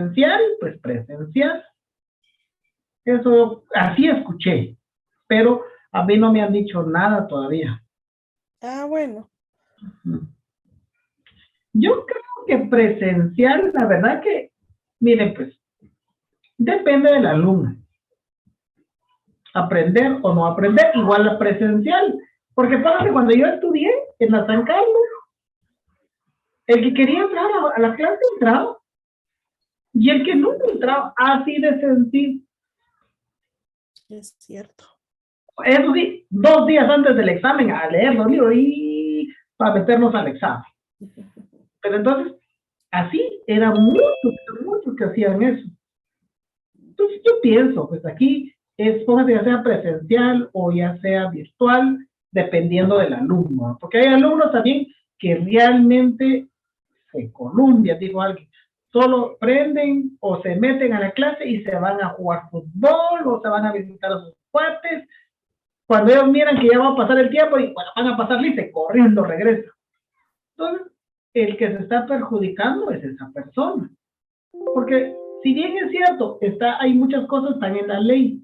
presencial, pues presencial. Eso, así escuché, pero a mí no me han dicho nada todavía. Ah, bueno. Yo creo que presencial, la verdad que, miren, pues, depende del alumno. Aprender o no aprender, igual la presencial. Porque pasa que cuando yo estudié en la San Carlos, el que quería entrar a la clase entraba. Y el que nunca entraba, así de sencillo. Es cierto. Eso sí, 2 días antes del examen a leer los libros y para meternos al examen. Pero entonces, así era muchos que hacían eso. Entonces yo pienso, pues aquí es, póngase ya sea presencial o ya sea virtual, dependiendo del alumno, ¿no? Porque hay alumnos también que realmente se columpian, digo alguien, solo prenden o se meten a la clase y se van a jugar fútbol o se van a visitar a sus cuates. Cuando ellos miran que ya va a pasar el tiempo y bueno, van a pasar lista, corriendo regresa. Entonces, el que se está perjudicando es esa persona. Porque si bien es cierto, hay muchas cosas están en la ley,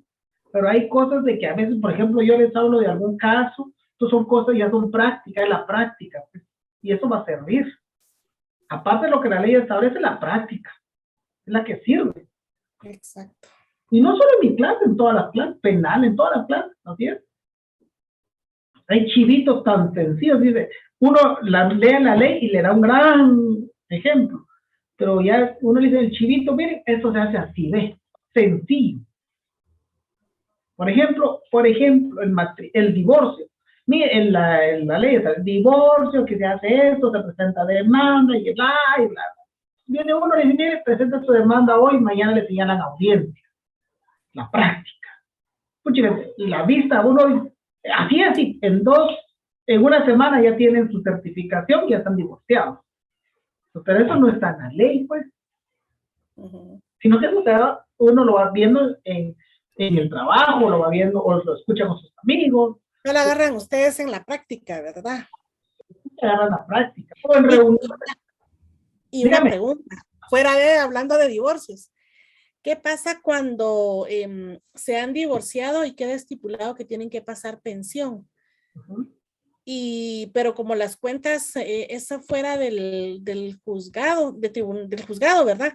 pero hay cosas de que a veces, por ejemplo, yo les hablo de algún caso, entonces son cosas ya son prácticas, es la práctica, pues, y eso va a servir. Aparte de lo que la ley establece, la práctica es la que sirve. Exacto. Y no solo en mi clase, en todas las clases, penal, en todas las clases, ¿así es? Hay chivitos tan sencillos, dice, uno lee la ley y le da un gran ejemplo, pero ya uno le dice el chivito, miren, eso se hace así, ve, sencillo. Por ejemplo, el divorcio. Mire, en la ley está el divorcio, que se hace esto, se presenta demanda y bla, y bla. Viene uno y dice, mire, presenta su demanda hoy, mañana le señalan audiencia. La práctica. La vista, uno, así, en una semana ya tienen su certificación y ya están divorciados. Pero eso no está en la ley, pues. Sino que uno lo va viendo en el trabajo, lo va viendo o lo escucha con sus amigos. No la agarran ustedes en la práctica, ¿verdad? Agarran la práctica. O en reuniones. Y una pregunta, hablando de divorcios. ¿Qué pasa cuando se han divorciado y queda estipulado que tienen que pasar pensión? Pero como las cuentas es fuera del juzgado, del juzgado, ¿verdad?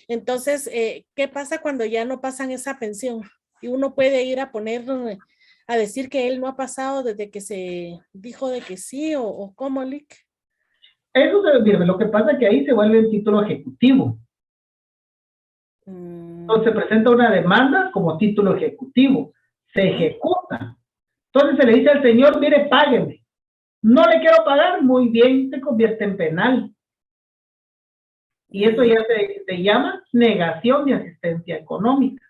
Entonces, ¿qué pasa cuando ya no pasan esa pensión? Y uno puede ir a decir que él no ha pasado desde que se dijo de que sí, o cómo, Lick. Eso lo que pasa es que ahí se vuelve el título ejecutivo. Entonces se presenta una demanda como título ejecutivo. Se ejecuta. Entonces se le dice al señor, mire, págueme. No le quiero pagar, muy bien, se convierte en penal. Y eso ya se llama negación de asistencia económica.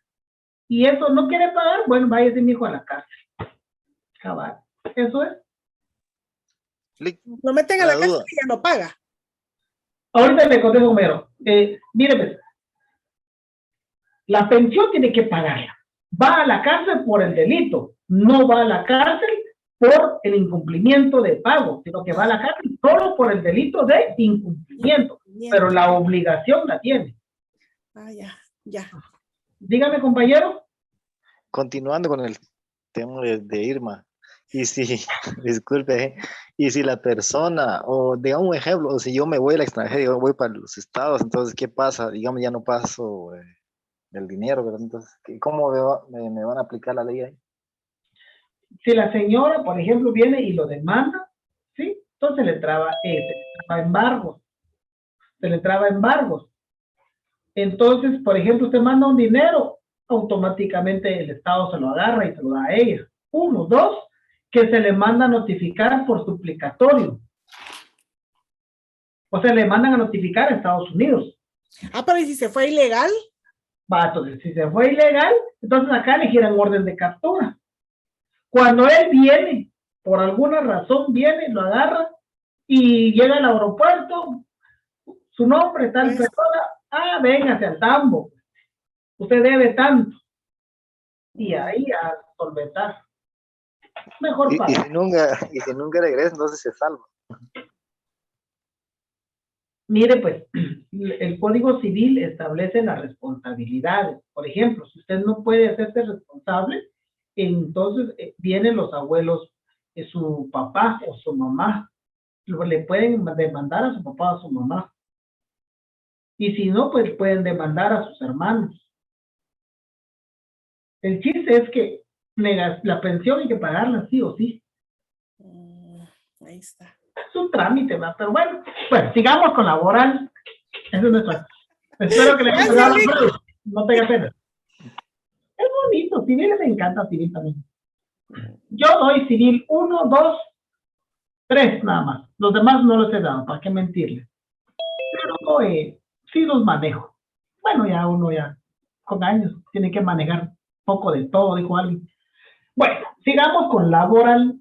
Y eso no quiere pagar, bueno, váyase mi hijo a la cárcel. Cabal. Eso es. Lo meten a la cárcel y ya no paga. Ahorita le contesto, Homero. Mire, pues, la pensión tiene que pagarla. Va a la cárcel por el delito, no va a la cárcel por el incumplimiento de pago, sino que va a la cárcel solo por el delito de incumplimiento, pero la obligación la tiene. Ah, ya. Dígame, compañero. Continuando con el tema de Irma, y si, disculpe, y si la persona, o digamos un ejemplo, o si yo me voy al extranjero, yo voy para los estados, entonces, ¿qué pasa? Digamos, ya no paso el dinero, ¿verdad? Entonces, ¿cómo me van a aplicar la ley ahí? Si la señora, por ejemplo, viene y lo demanda, ¿sí? Entonces se le traba embargos. Se le traba embargos. Entonces, por ejemplo, usted manda un dinero, automáticamente el Estado se lo agarra y se lo da a ella. 1, 2, que se le manda a notificar por suplicatorio. O sea, le mandan a notificar a Estados Unidos. Ah, pero ¿y si se fue ilegal? Va, entonces, si se fue ilegal, entonces acá le giran orden de captura. Cuando él viene, por alguna razón viene, lo agarra y llega al aeropuerto, su nombre, tal persona, véngase al tambo. Usted debe tanto. Y ahí a solventar. Mejor para. Y si nunca regresa, entonces se salva. Mire, pues, el Código Civil establece las responsabilidades. Por ejemplo, si usted no puede hacerse responsable, entonces vienen los abuelos, su papá o su mamá. Le pueden demandar a su papá o a su mamá. Y si no, pues pueden demandar a sus hermanos. El chiste es que la pensión hay que pagarla sí o sí. Ahí está. Es un trámite, ¿verdad? Pero bueno, sigamos con laboral. Eso es nuestro. Espero que le haya gustado. No tenga pena. Es bonito, civil me encanta, civil también. Yo doy civil 1, 2, 3 nada más. Los demás no los he dado, ¿para qué mentirles? Pero sí los manejo. Bueno, ya uno ya con años tiene que manejar poco de todo, dijo alguien. Bueno, sigamos con laboral.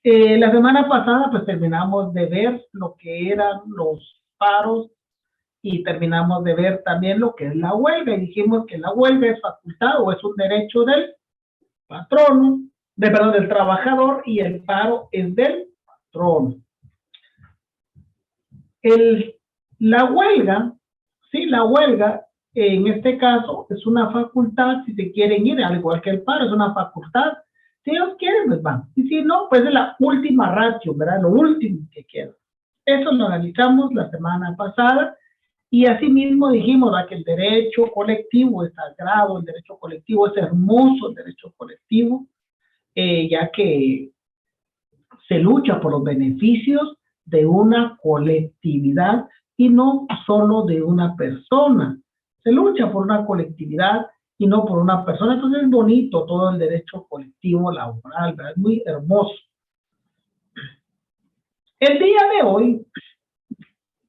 La semana pasada pues terminamos de ver lo que eran los paros y terminamos de ver también lo que es la huelga y dijimos que la huelga es facultad o es un derecho del patrono, del trabajador, y el paro es del patrono. La huelga, sí, la huelga en este caso es una facultad, si se quieren ir, al igual que el paro, es una facultad. Si ellos quieren, pues van. Y si no, pues es la última ratio, ¿verdad? Lo último que queda. Eso lo analizamos la semana pasada y asimismo dijimos, ¿verdad?, que el derecho colectivo es sagrado, el derecho colectivo es hermoso, el derecho colectivo, ya que se lucha por los beneficios de una colectividad y no solo de una persona. Se lucha por una colectividad y no por una persona. Entonces es bonito todo el derecho colectivo laboral, ¿verdad? Es muy hermoso. El día de hoy,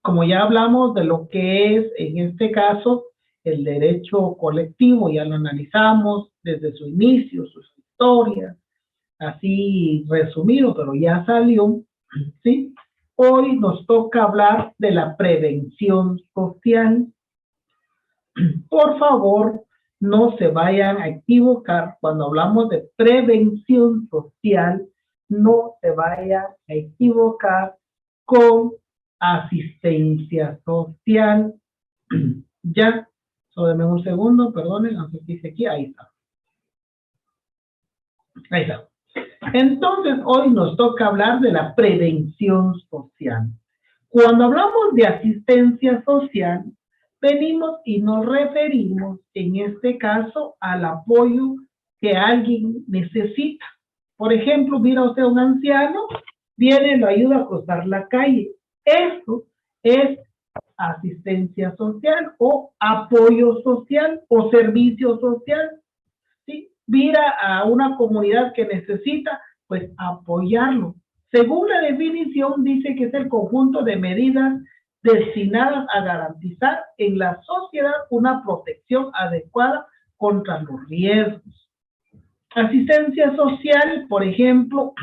como ya hablamos de lo que es, en este caso, el derecho colectivo, ya lo analizamos desde su inicio, sus historias, así resumido, pero ya salió, ¿sí? Hoy nos toca hablar de la prevención social. Por favor, no se vayan a equivocar cuando hablamos de prevención social, no se vayan a equivocar con asistencia social. Ya, solo denme un segundo, perdonen, no sé qué dice aquí, ahí está. Ahí está. Entonces, hoy nos toca hablar de la prevención social. Cuando hablamos de asistencia social, venimos y nos referimos, en este caso, al apoyo que alguien necesita. Por ejemplo, mira usted a un anciano, viene y lo ayuda a cruzar la calle. Eso es asistencia social o apoyo social o servicio social. ¿Sí? Mira a una comunidad que necesita, pues apoyarlo. Según la definición, dice que es el conjunto de medidas destinadas a garantizar en la sociedad una protección adecuada contra los riesgos. Asistencia social, por ejemplo,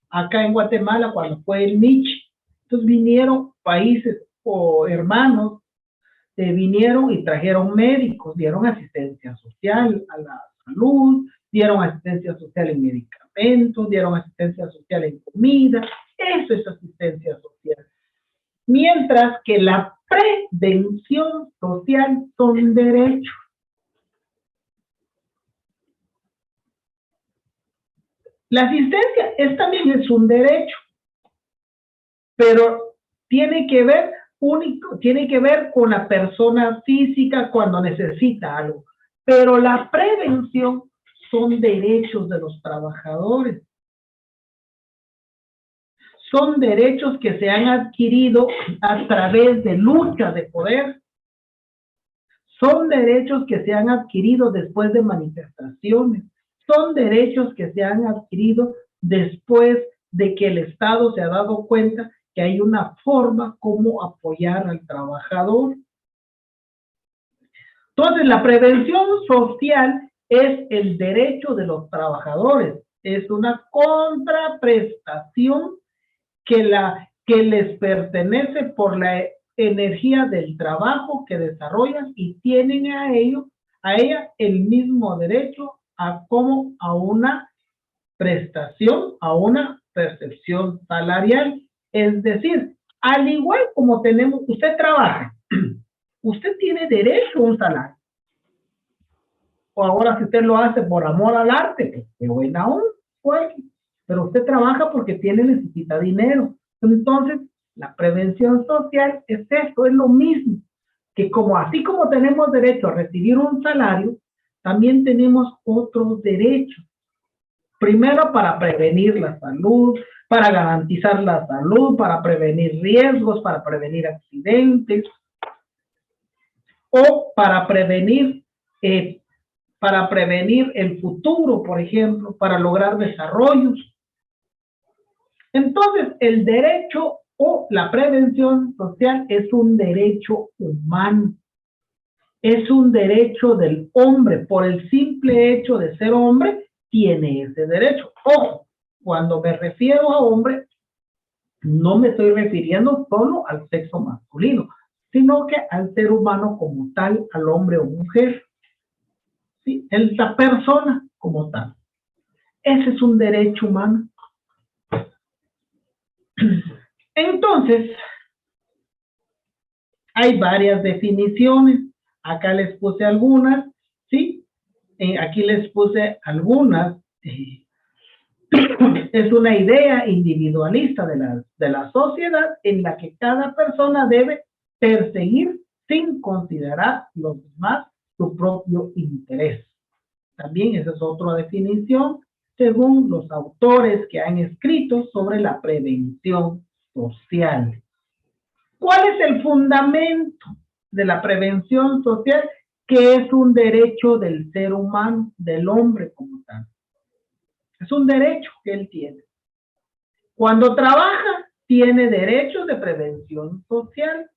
acá en Guatemala, cuando fue el Michi, entonces vinieron países o hermanos, vinieron y trajeron médicos, dieron asistencia social a la salud, dieron asistencia social en medicamentos, dieron asistencia social en comida. Eso es asistencia social. Mientras que la prevención social son derechos. La asistencia también es un derecho, pero tiene que ver con la persona física cuando necesita algo. Pero la prevención son derechos de los trabajadores. Son derechos que se han adquirido a través de lucha de poder. Son derechos que se han adquirido después de manifestaciones. Son derechos que se han adquirido después de que el Estado se ha dado cuenta que hay una forma como apoyar al trabajador. Entonces, la prevención social es el derecho de los trabajadores. Es una contraprestación que les pertenece por la energía del trabajo que desarrollan y tienen a ella el mismo derecho a una prestación, a una percepción salarial. Es decir, Al igual como tenemos, usted trabaja, usted tiene derecho a un salario. O ahora si usted lo hace por amor al arte, pues qué buena aún, pues, pero usted trabaja porque necesita dinero. Entonces, la prevención social es esto, es lo mismo, que como así como tenemos derecho a recibir un salario, también tenemos otros derechos. Primero, para prevenir la salud, para garantizar la salud, para prevenir riesgos, para prevenir accidentes, o para prevenir el futuro, por ejemplo, para lograr desarrollos. Entonces, el derecho o la prevención social es un derecho humano. Es un derecho del hombre. Por el simple hecho de ser hombre, tiene ese derecho. Ojo, cuando me refiero a hombre, no me estoy refiriendo solo al sexo masculino, sino que al ser humano como tal, al hombre o mujer. ¿Sí? La persona como tal. Ese es un derecho humano. Entonces, hay varias definiciones. Acá les puse algunas, ¿sí? Aquí les puse algunas. Es una idea individualista de la sociedad en la que cada persona debe perseguir sin considerar los demás su propio interés. También esa es otra definición según los autores que han escrito sobre la prevención social. ¿Cuál es el fundamento de la prevención social? Que es un derecho del ser humano, del hombre como tal. Es un derecho que él tiene. Cuando trabaja, tiene derechos de prevención social.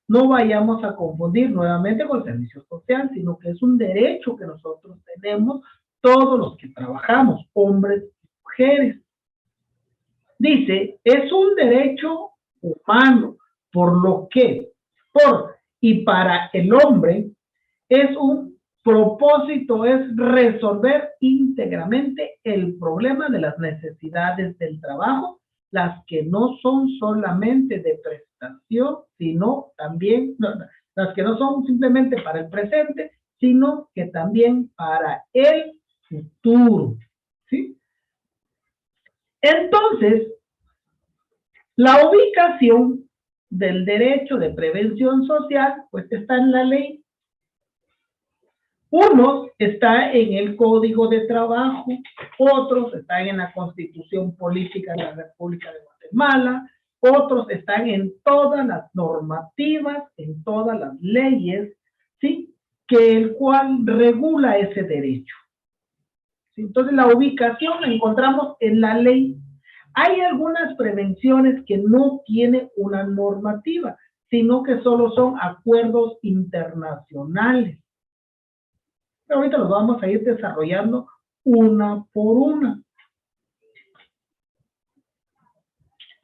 No vayamos a confundir nuevamente con el servicio social, sino que es un derecho que nosotros tenemos todos los que trabajamos, hombres y mujeres. Dice, es un derecho humano, por lo que, por y para el hombre, es un propósito, es resolver íntegramente el problema de las necesidades del trabajo, las que no son solamente de prestación, sino también, las que no son simplemente para el presente, sino que también para el futuro, ¿sí? Entonces, la ubicación del derecho de prevención social, pues está en la ley. Unos está en el Código de Trabajo, otros están en la Constitución Política de la República de Guatemala, otros están en todas las normativas, en todas las leyes, ¿sí? Que el cual regula ese derecho. ¿Sí? Entonces la ubicación la encontramos en la ley. Hay algunas prevenciones que no tienen una normativa, sino que solo son acuerdos internacionales. Pero ahorita los vamos a ir desarrollando una por una.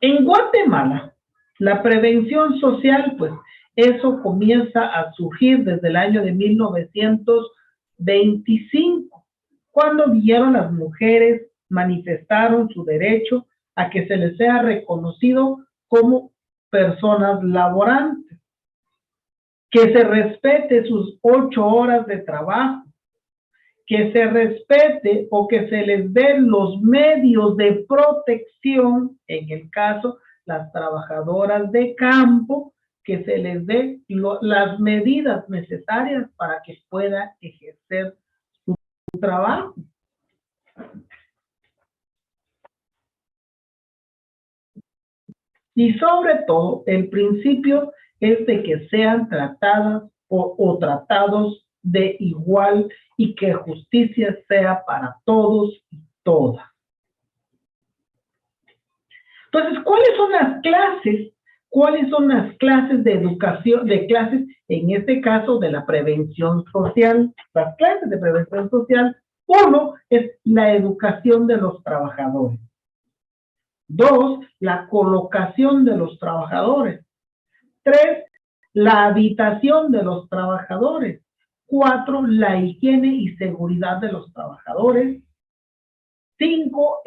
En Guatemala, la prevención social, pues eso comienza a surgir desde el año de 1925, cuando vinieron las mujeres, manifestaron su derecho a que se les sea reconocido como personas laborantes, que se respete sus 8 horas de trabajo, que se respete o que se les den los medios de protección, en el caso, las trabajadoras de campo, que se les dé las medidas necesarias para que puedan ejercer su trabajo. Y sobre todo, el principio es de que sean tratadas o tratados de igual y que justicia sea para todos y todas. Entonces, ¿cuáles son las clases? ¿Cuáles son las clases de educación, de clases, en este caso, de la prevención social? Las clases de prevención social, uno es la educación de los trabajadores. 2, la colocación de los trabajadores. 3, la habitación de los trabajadores. 4, la higiene y seguridad de los trabajadores. 5,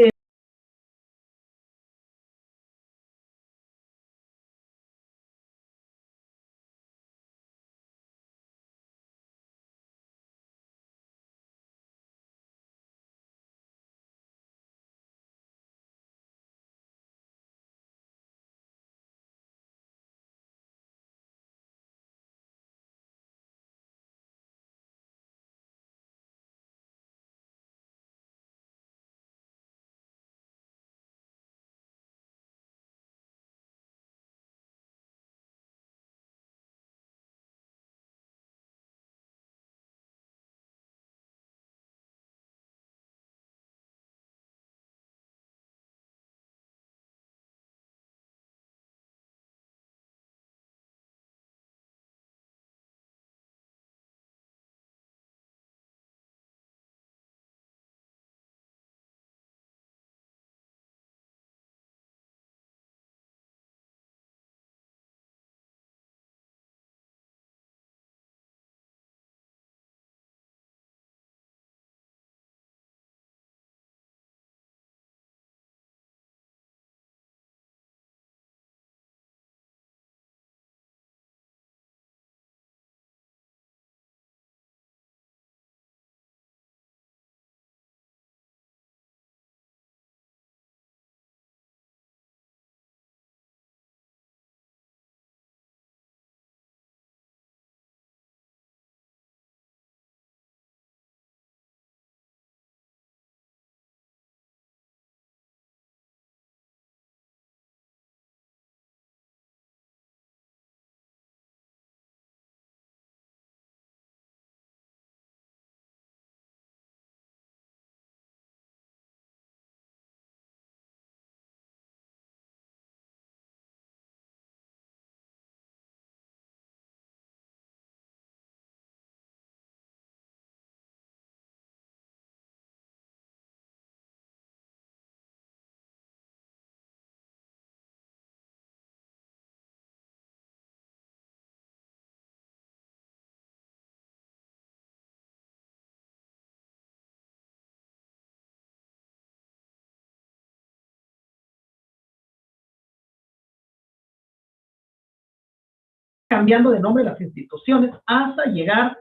cambiando de nombre las instituciones hasta llegar,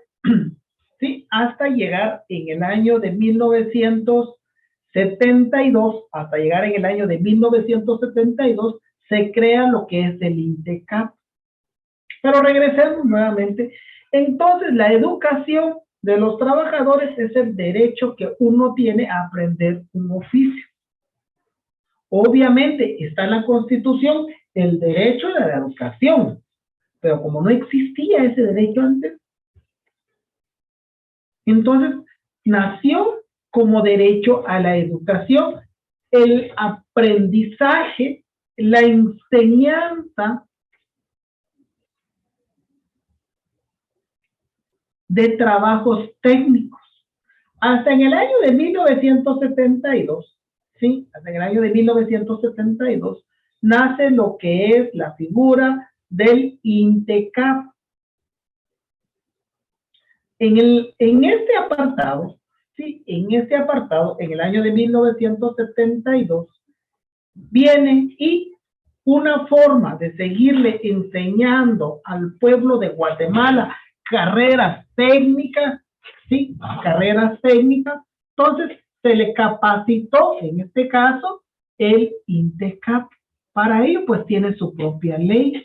¿sí? Hasta llegar en el año de 1972, hasta llegar en el año de 1972, se crea lo que es el INTECAP. Pero regresemos nuevamente. Entonces, la educación de los trabajadores es el derecho que uno tiene a aprender un oficio. Obviamente está en la Constitución el derecho de la educación, pero como no existía ese derecho antes, entonces nació como derecho a la educación, el aprendizaje, la enseñanza de trabajos técnicos. Hasta en el año de 1972, ¿sí? Hasta en el año de 1972, nace lo que es la figura del INTECAP. En este apartado, ¿sí? En este apartado, en el año de 1972, viene y una forma de seguirle enseñando al pueblo de Guatemala carreras técnicas, ¿sí? Carreras técnicas. Entonces, se le capacitó, en este caso, el INTECAP. Para ello, pues, tiene su propia ley.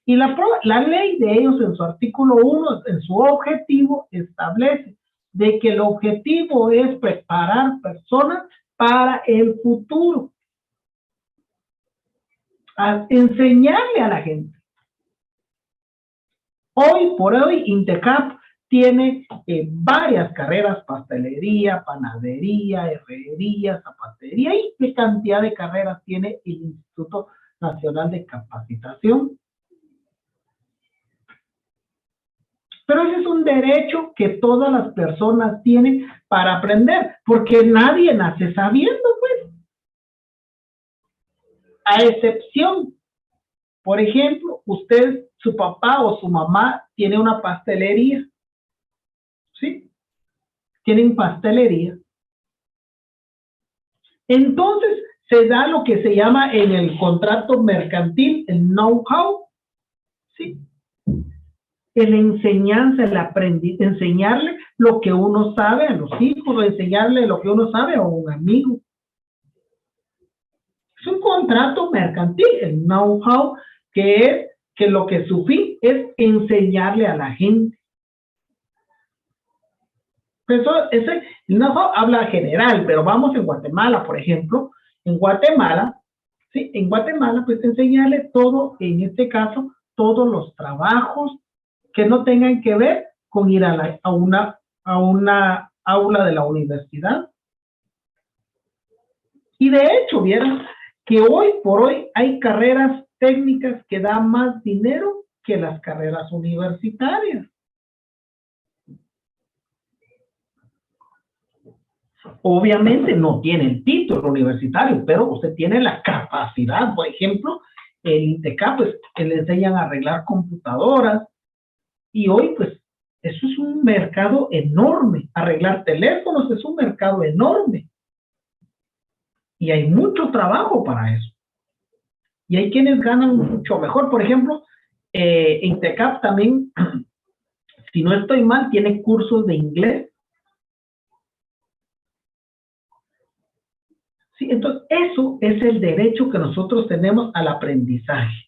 Y la ley de ellos, en su artículo 1, en su objetivo, establece de que el objetivo es preparar personas para el futuro. A enseñarle a la gente. Hoy por hoy, INTECAP tiene varias carreras: pastelería, panadería, herrería, zapatería, y qué cantidad de carreras tiene el Instituto Nacional de Capacitación. Pero ese es un derecho que todas las personas tienen para aprender, porque nadie nace sabiendo, pues. A excepción, por ejemplo, usted, su papá o su mamá tiene una pastelería, ¿sí? Tienen pastelería. Entonces, se da lo que se llama en el contrato mercantil el know-how, ¿sí? En la enseñanza, el aprendizaje, enseñarle lo que uno sabe a los hijos, o enseñarle lo que uno sabe a un amigo. Es un contrato mercantil, el know-how, que es que lo que su fin es enseñarle a la gente. Eso, el know-how habla general, pero vamos en Guatemala, por ejemplo. En Guatemala, ¿sí? En Guatemala, pues enseñarle todo, en este caso, todos los trabajos que no tengan que ver con ir a una aula de la universidad. Y de hecho, vieron que hoy por hoy hay carreras técnicas que dan más dinero que las carreras universitarias. Obviamente no tiene el título universitario, pero usted tiene la capacidad. Por ejemplo, el INTECAP, pues, que le enseñan a arreglar computadoras, y hoy, pues, eso es un mercado enorme. Arreglar teléfonos es un mercado enorme. Y hay mucho trabajo para eso. Y hay quienes ganan mucho mejor. Por ejemplo, INTECAP también, si no estoy mal, tiene cursos de inglés. Sí, entonces, eso es el derecho que nosotros tenemos al aprendizaje.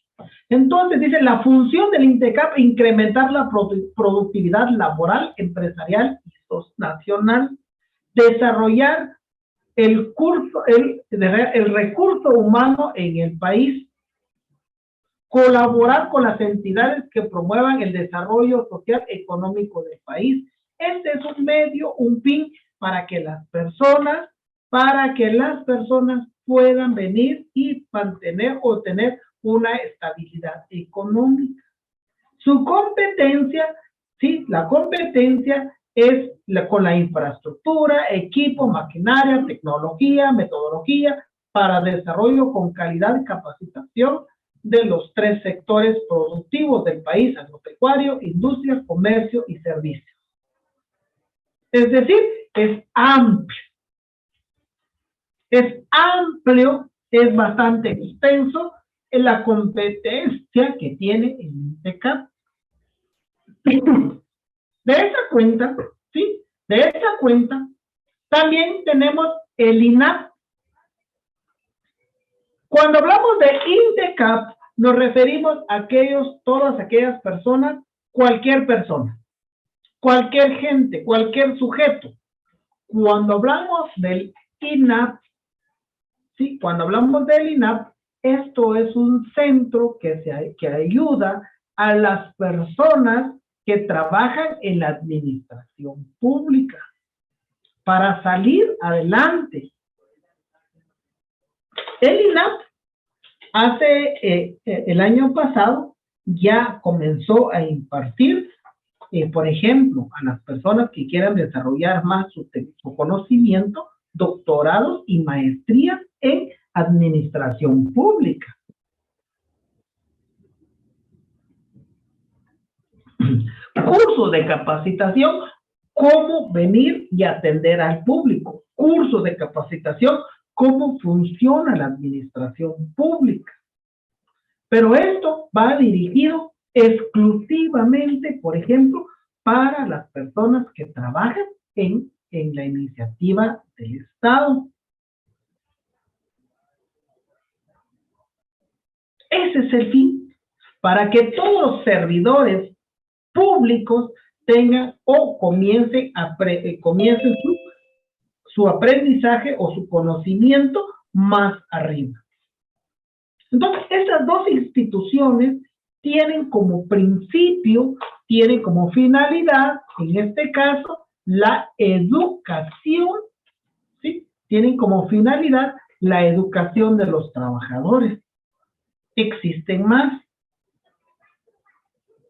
Entonces, dice, la función del INTECAP: incrementar la productividad laboral, empresarial y nacional, desarrollar el recurso humano en el país, colaborar con las entidades que promuevan el desarrollo social económico del país. Este es un medio, un fin para que las personas puedan venir y mantener o tener una estabilidad económica. Su competencia, sí, la competencia es con la infraestructura, equipo, maquinaria, tecnología, metodología para desarrollo con calidad y capacitación de los 3 sectores productivos del país: agropecuario, industria, comercio y servicios. Es decir, es amplio. Es amplio, es bastante extenso en la competencia que tiene el INTECAP. De esa cuenta, ¿sí? De esa cuenta, también tenemos el INAP. Cuando hablamos de INDECAP, nos referimos a todas aquellas personas, cualquier persona, cualquier gente, cualquier sujeto. Cuando hablamos del INAP, ¿sí? Cuando hablamos del INAP, esto es un centro que ayuda a las personas que trabajan en la administración pública para salir adelante. El INAP el año pasado ya comenzó a impartir, por ejemplo, a las personas que quieran desarrollar más su conocimiento, doctorados y maestrías en administración pública. Cursos de capacitación, cómo venir y atender al público. Cursos de capacitación, cómo funciona la administración pública. Pero esto va dirigido exclusivamente, por ejemplo, para las personas que trabajan en la iniciativa del Estado. Ese es el fin, para que todos los servidores públicos tengan o comiencen su aprendizaje o su conocimiento más arriba. Entonces, estas dos instituciones tienen como principio, tienen como finalidad, en este caso, la educación, ¿sí? Tienen como finalidad la educación de los trabajadores. Existen más.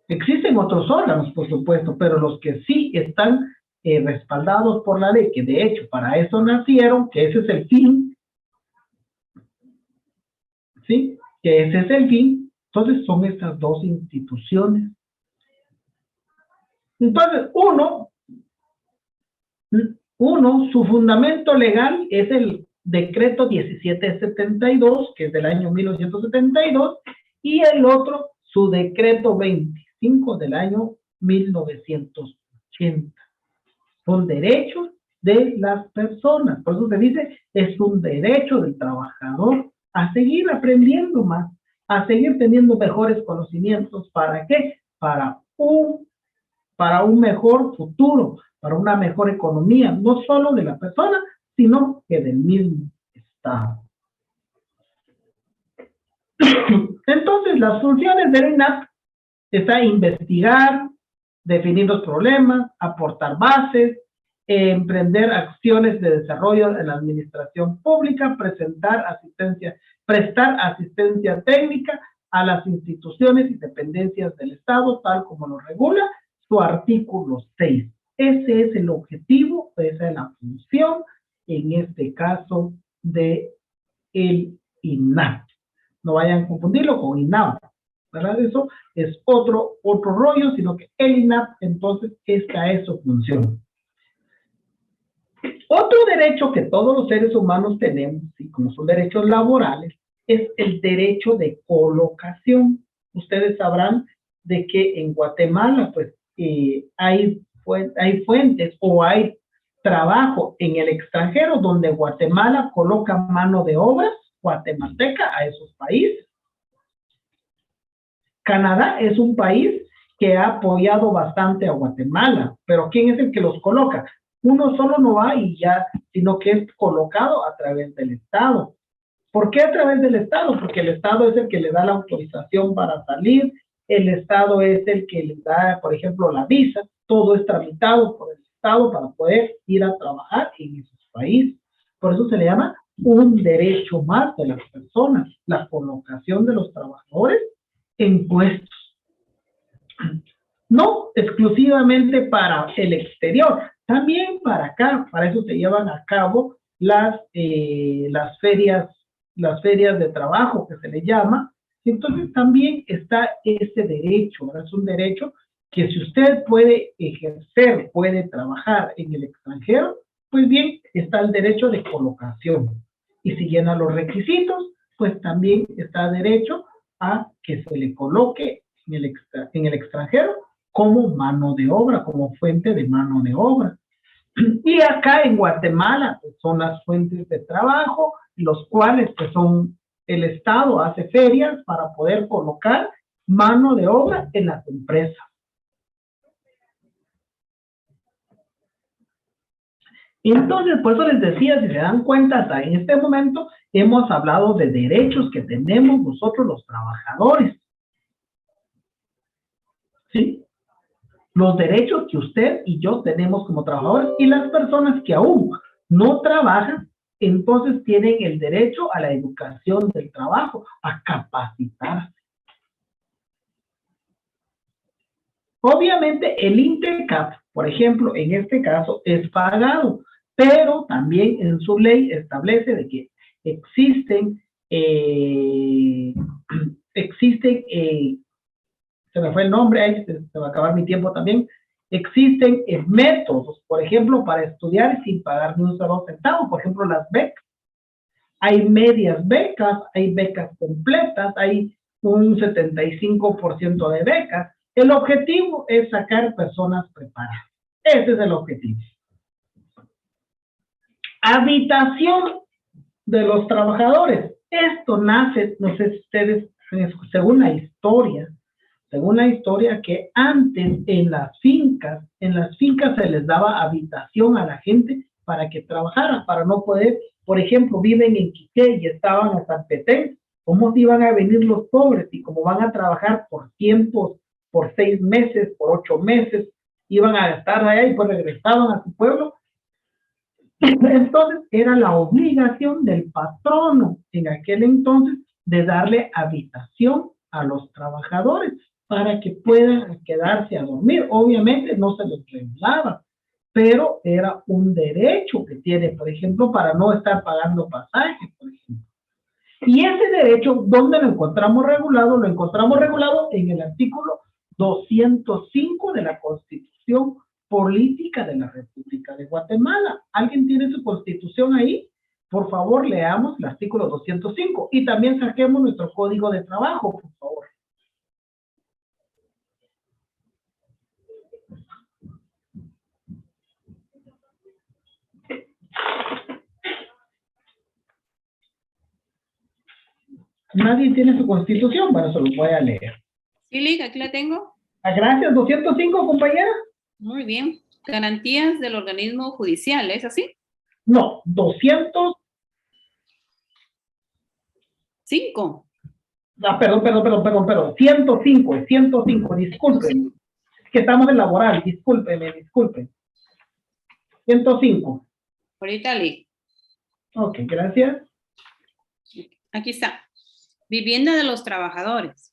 Existen otros órganos, por supuesto, pero los que sí están respaldados por la ley, que de hecho para eso nacieron, que ese es el fin, ¿sí? Que ese es el fin, entonces son estas dos instituciones. Entonces, su fundamento legal es el decreto 1772, que es del año 1972, y el otro, su decreto 25 del año 1980. Son derechos de las personas, por eso se dice, es un derecho del trabajador a seguir aprendiendo más, a seguir teniendo mejores conocimientos. ¿Para qué? Para un mejor futuro, para una mejor economía, no solo de la persona, sino que del mismo Estado. Entonces, las funciones del INAP está investigar, definir los problemas, aportar bases, emprender acciones de desarrollo en la administración pública, prestar asistencia técnica a las instituciones y dependencias del Estado, tal como lo regula su artículo 6. Ese es el objetivo, esa es la función, en este caso, de el INAP. No vayan a confundirlo con INAP, ¿verdad? Eso es otro rollo, sino que el INAP, entonces, esta es su función. Otro derecho que todos los seres humanos tenemos, y como son derechos laborales, es el derecho de colocación. Ustedes sabrán de que en Guatemala, pues, hay fuentes o hay trabajo en el extranjero donde Guatemala coloca mano de obra guatemalteca a esos países. Canadá es un país que ha apoyado bastante a Guatemala, pero ¿quién es el que los coloca? Uno solo no va y ya, sino que es colocado a través del Estado. ¿Por qué a través del Estado? Porque el Estado es el que le da la autorización para salir, el Estado es el que le da, por ejemplo, la visa, todo es tramitado por el Estado para poder ir a trabajar en esos países. Por eso se le llama un derecho más de las personas, la colocación de los trabajadores en puestos. No exclusivamente para el exterior, también para acá. Para eso se llevan a cabo las ferias de trabajo, que se le llama. Entonces también está ese derecho, ¿verdad? Es un derecho que si usted puede ejercer, puede trabajar en el extranjero, pues bien, está el derecho de colocación. Y si llena los requisitos, pues también está derecho a que se le coloque en el extranjero como mano de obra, como fuente de mano de obra. Y acá en Guatemala pues, son las fuentes de trabajo, los cuales pues, son el Estado hace ferias para poder colocar mano de obra en las empresas. Entonces, por eso les decía, si se dan cuenta, hasta en este momento hemos hablado de derechos que tenemos nosotros los trabajadores. ¿Sí? Los derechos que usted y yo tenemos como trabajadores y las personas que aún no trabajan, entonces tienen el derecho a la educación del trabajo, a capacitarse. Obviamente el INTECAP, por ejemplo, en este caso es pagado, pero también en su ley establece de que existen, se me fue el nombre, ahí se va a acabar mi tiempo también, existen métodos, por ejemplo, para estudiar sin pagar ni un solo centavo, por ejemplo, las becas. Hay medias becas, hay becas completas, hay un 75% de becas. El objetivo es sacar personas preparadas. Ese es el objetivo. Habitación de los trabajadores. Esto nace, no sé si ustedes, según la historia que antes en las fincas se les daba habitación a la gente para que trabajara, para no poder, por ejemplo, viven en Quiché y estaban en San Petén, ¿cómo iban a venir los pobres? Y como van a trabajar por tiempos, por 6 meses, por 8 meses, iban a estar allá y pues regresaban a su pueblo. Entonces era la obligación del patrono en aquel entonces de darle habitación a los trabajadores para que puedan quedarse a dormir. Obviamente no se les regalaba, pero era un derecho que tiene, por ejemplo, para no estar pagando pasajes, por ejemplo. Y ese derecho, ¿dónde lo encontramos regulado? Lo encontramos regulado en el artículo 205 de la Constitución Política de la República de Guatemala. ¿Alguien tiene su Constitución ahí? Por favor, leamos el artículo 205 y también saquemos nuestro Código de Trabajo, por favor. Nadie tiene su Constitución, bueno, se lo voy a leer. Sí, Lick, aquí la tengo. Gracias, 205, compañera. Muy bien. Garantías del organismo judicial, ¿es así? No, 205. Perdón. 105, disculpen. Es que estamos en laboral, disculpen. 105. Ahorita, Lick. Ok, gracias. Aquí está. Vivienda de los trabajadores.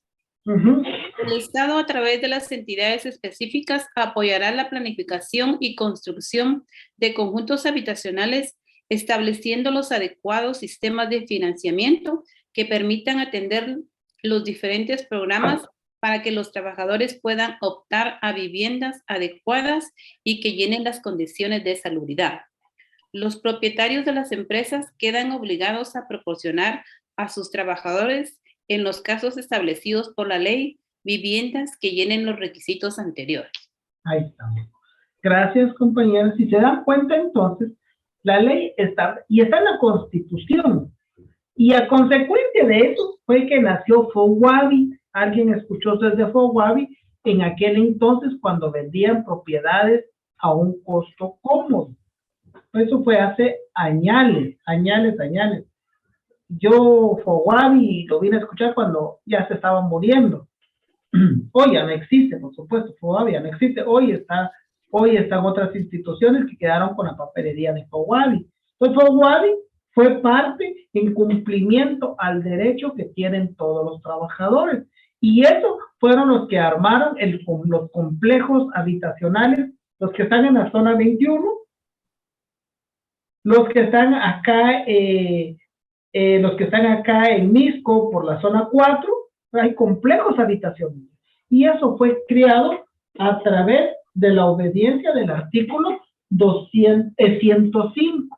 El Estado, a través de las entidades específicas, apoyará la planificación y construcción de conjuntos habitacionales, estableciendo los adecuados sistemas de financiamiento que permitan atender los diferentes programas para que los trabajadores puedan optar a viviendas adecuadas y que llenen las condiciones de salubridad. Los propietarios de las empresas quedan obligados a proporcionar a sus trabajadores, en los casos establecidos por la ley, viviendas que llenen los requisitos anteriores. Ahí estamos. Gracias, compañeros. Si se dan cuenta, entonces, la ley está, y está en la Constitución. Y a consecuencia de eso fue que nació FOWABI. ¿Alguien escuchó desde FOWABI? En aquel entonces, cuando vendían propiedades a un costo cómodo. Eso fue hace añales. Yo FOWABI lo vine a escuchar cuando ya se estaban muriendo. Hoy ya no existe, por supuesto, FOWABI ya no existe. Hoy están otras instituciones que quedaron con la papelería de FOWABI. Entonces FOWABI fue parte en cumplimiento al derecho que tienen todos los trabajadores. Y esos fueron los que armaron los complejos habitacionales, los que están en la zona 21, los que están acá en Misco por la zona 4, hay complejos habitacionales. Y eso fue creado a través de la obediencia del artículo 105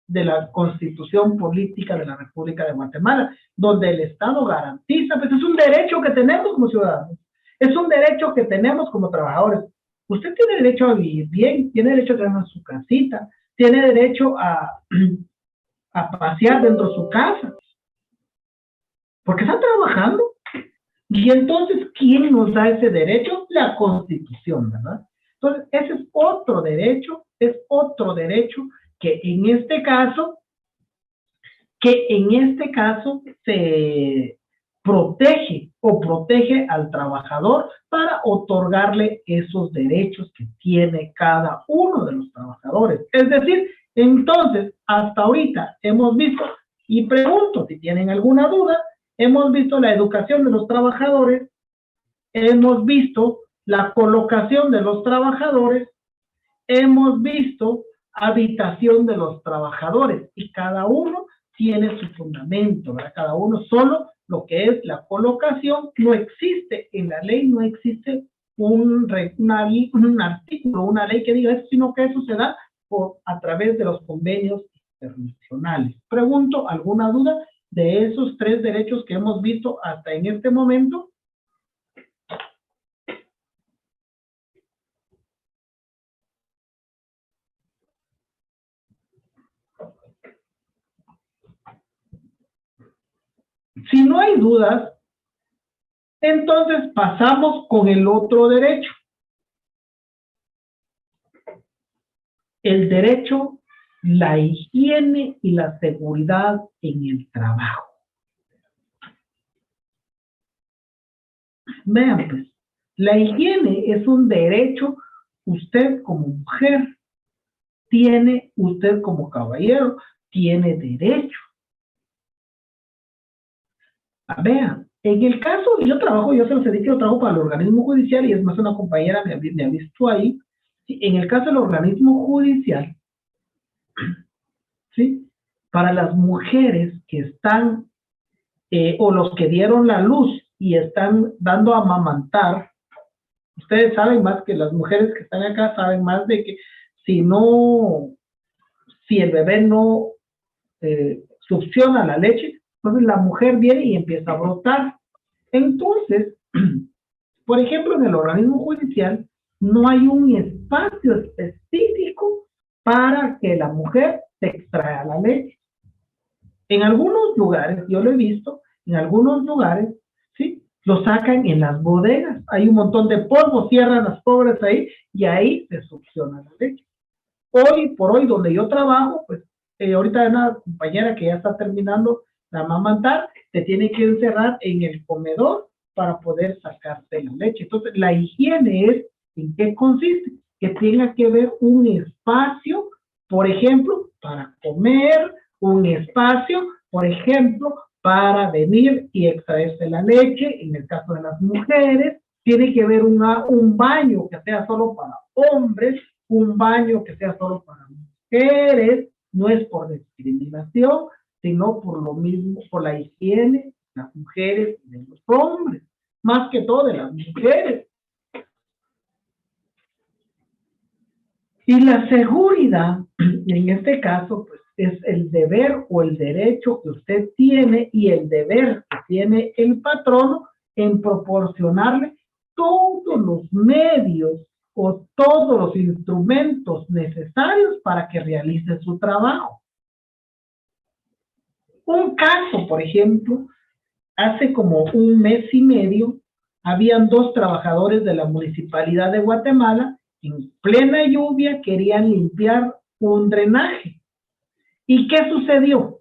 de la Constitución Política de la República de Guatemala, donde el Estado garantiza, pues es un derecho que tenemos como ciudadanos, Es un derecho que tenemos como trabajadores. Usted tiene derecho a vivir bien, tiene derecho a tener su casita, tiene derecho a pasear dentro de su casa, porque está trabajando. Y entonces, ¿quién nos da ese derecho? La Constitución, ¿verdad? Entonces, ese es otro derecho que en este caso se protege al trabajador para otorgarle esos derechos que tiene cada uno de los trabajadores. Es decir, entonces, hasta ahorita hemos visto, y pregunto si tienen alguna duda, hemos visto la educación de los trabajadores, hemos visto la colocación de los trabajadores, hemos visto habitación de los trabajadores, y cada uno tiene su fundamento, ¿verdad? Cada uno solo lo que es la colocación, no existe en la ley, no existe un artículo, una ley que diga eso, sino que eso se da a través de los convenios internacionales. Pregunto, ¿alguna duda de esos 3 derechos que hemos visto hasta en este momento? Si no hay dudas, entonces pasamos con el otro derecho. El derecho, la higiene y la seguridad en el trabajo. Vean pues, la higiene es un derecho, usted como mujer tiene, usted como caballero tiene derecho. Vean, en el caso, yo se los he dicho, yo trabajo para el organismo judicial y es más una compañera me ha visto ahí. ¿Sí? En el caso del organismo judicial, ¿sí? Para las mujeres que están, o los que dieron la luz y están dando a amamantar, ustedes saben más que las mujeres que están acá, saben más de que si el bebé no succiona la leche, entonces la mujer viene y empieza a brotar. Entonces, por ejemplo, en el organismo judicial no hay un espacio específico para que la mujer se extraiga la leche. En algunos lugares, yo lo he visto, en algunos lugares, ¿sí? Lo sacan en las bodegas. Hay un montón de polvo, cierran las pobres ahí y ahí se succiona la leche. Hoy por hoy, donde yo trabajo, pues ahorita hay una compañera que ya está terminando de amamantar, te tiene que encerrar en el comedor para poder sacarte la leche. Entonces, la higiene es, ¿en qué consiste? Que tenga que haber un espacio, por ejemplo, para comer, un espacio, por ejemplo, para venir y extraerse la leche. En el caso de las mujeres, tiene que haber un baño que sea solo para hombres, un baño que sea solo para mujeres. No es por discriminación, sino por lo mismo, por la higiene de las mujeres y de los hombres, más que todo de las mujeres. Y la seguridad, en este caso, pues, es el deber o el derecho que usted tiene y el deber que tiene el patrono en proporcionarle todos los medios o todos los instrumentos necesarios para que realice su trabajo. Un caso, por ejemplo, hace como un mes y medio, habían 2 trabajadores de la Municipalidad de Guatemala, en plena lluvia querían limpiar un drenaje. ¿Y qué sucedió?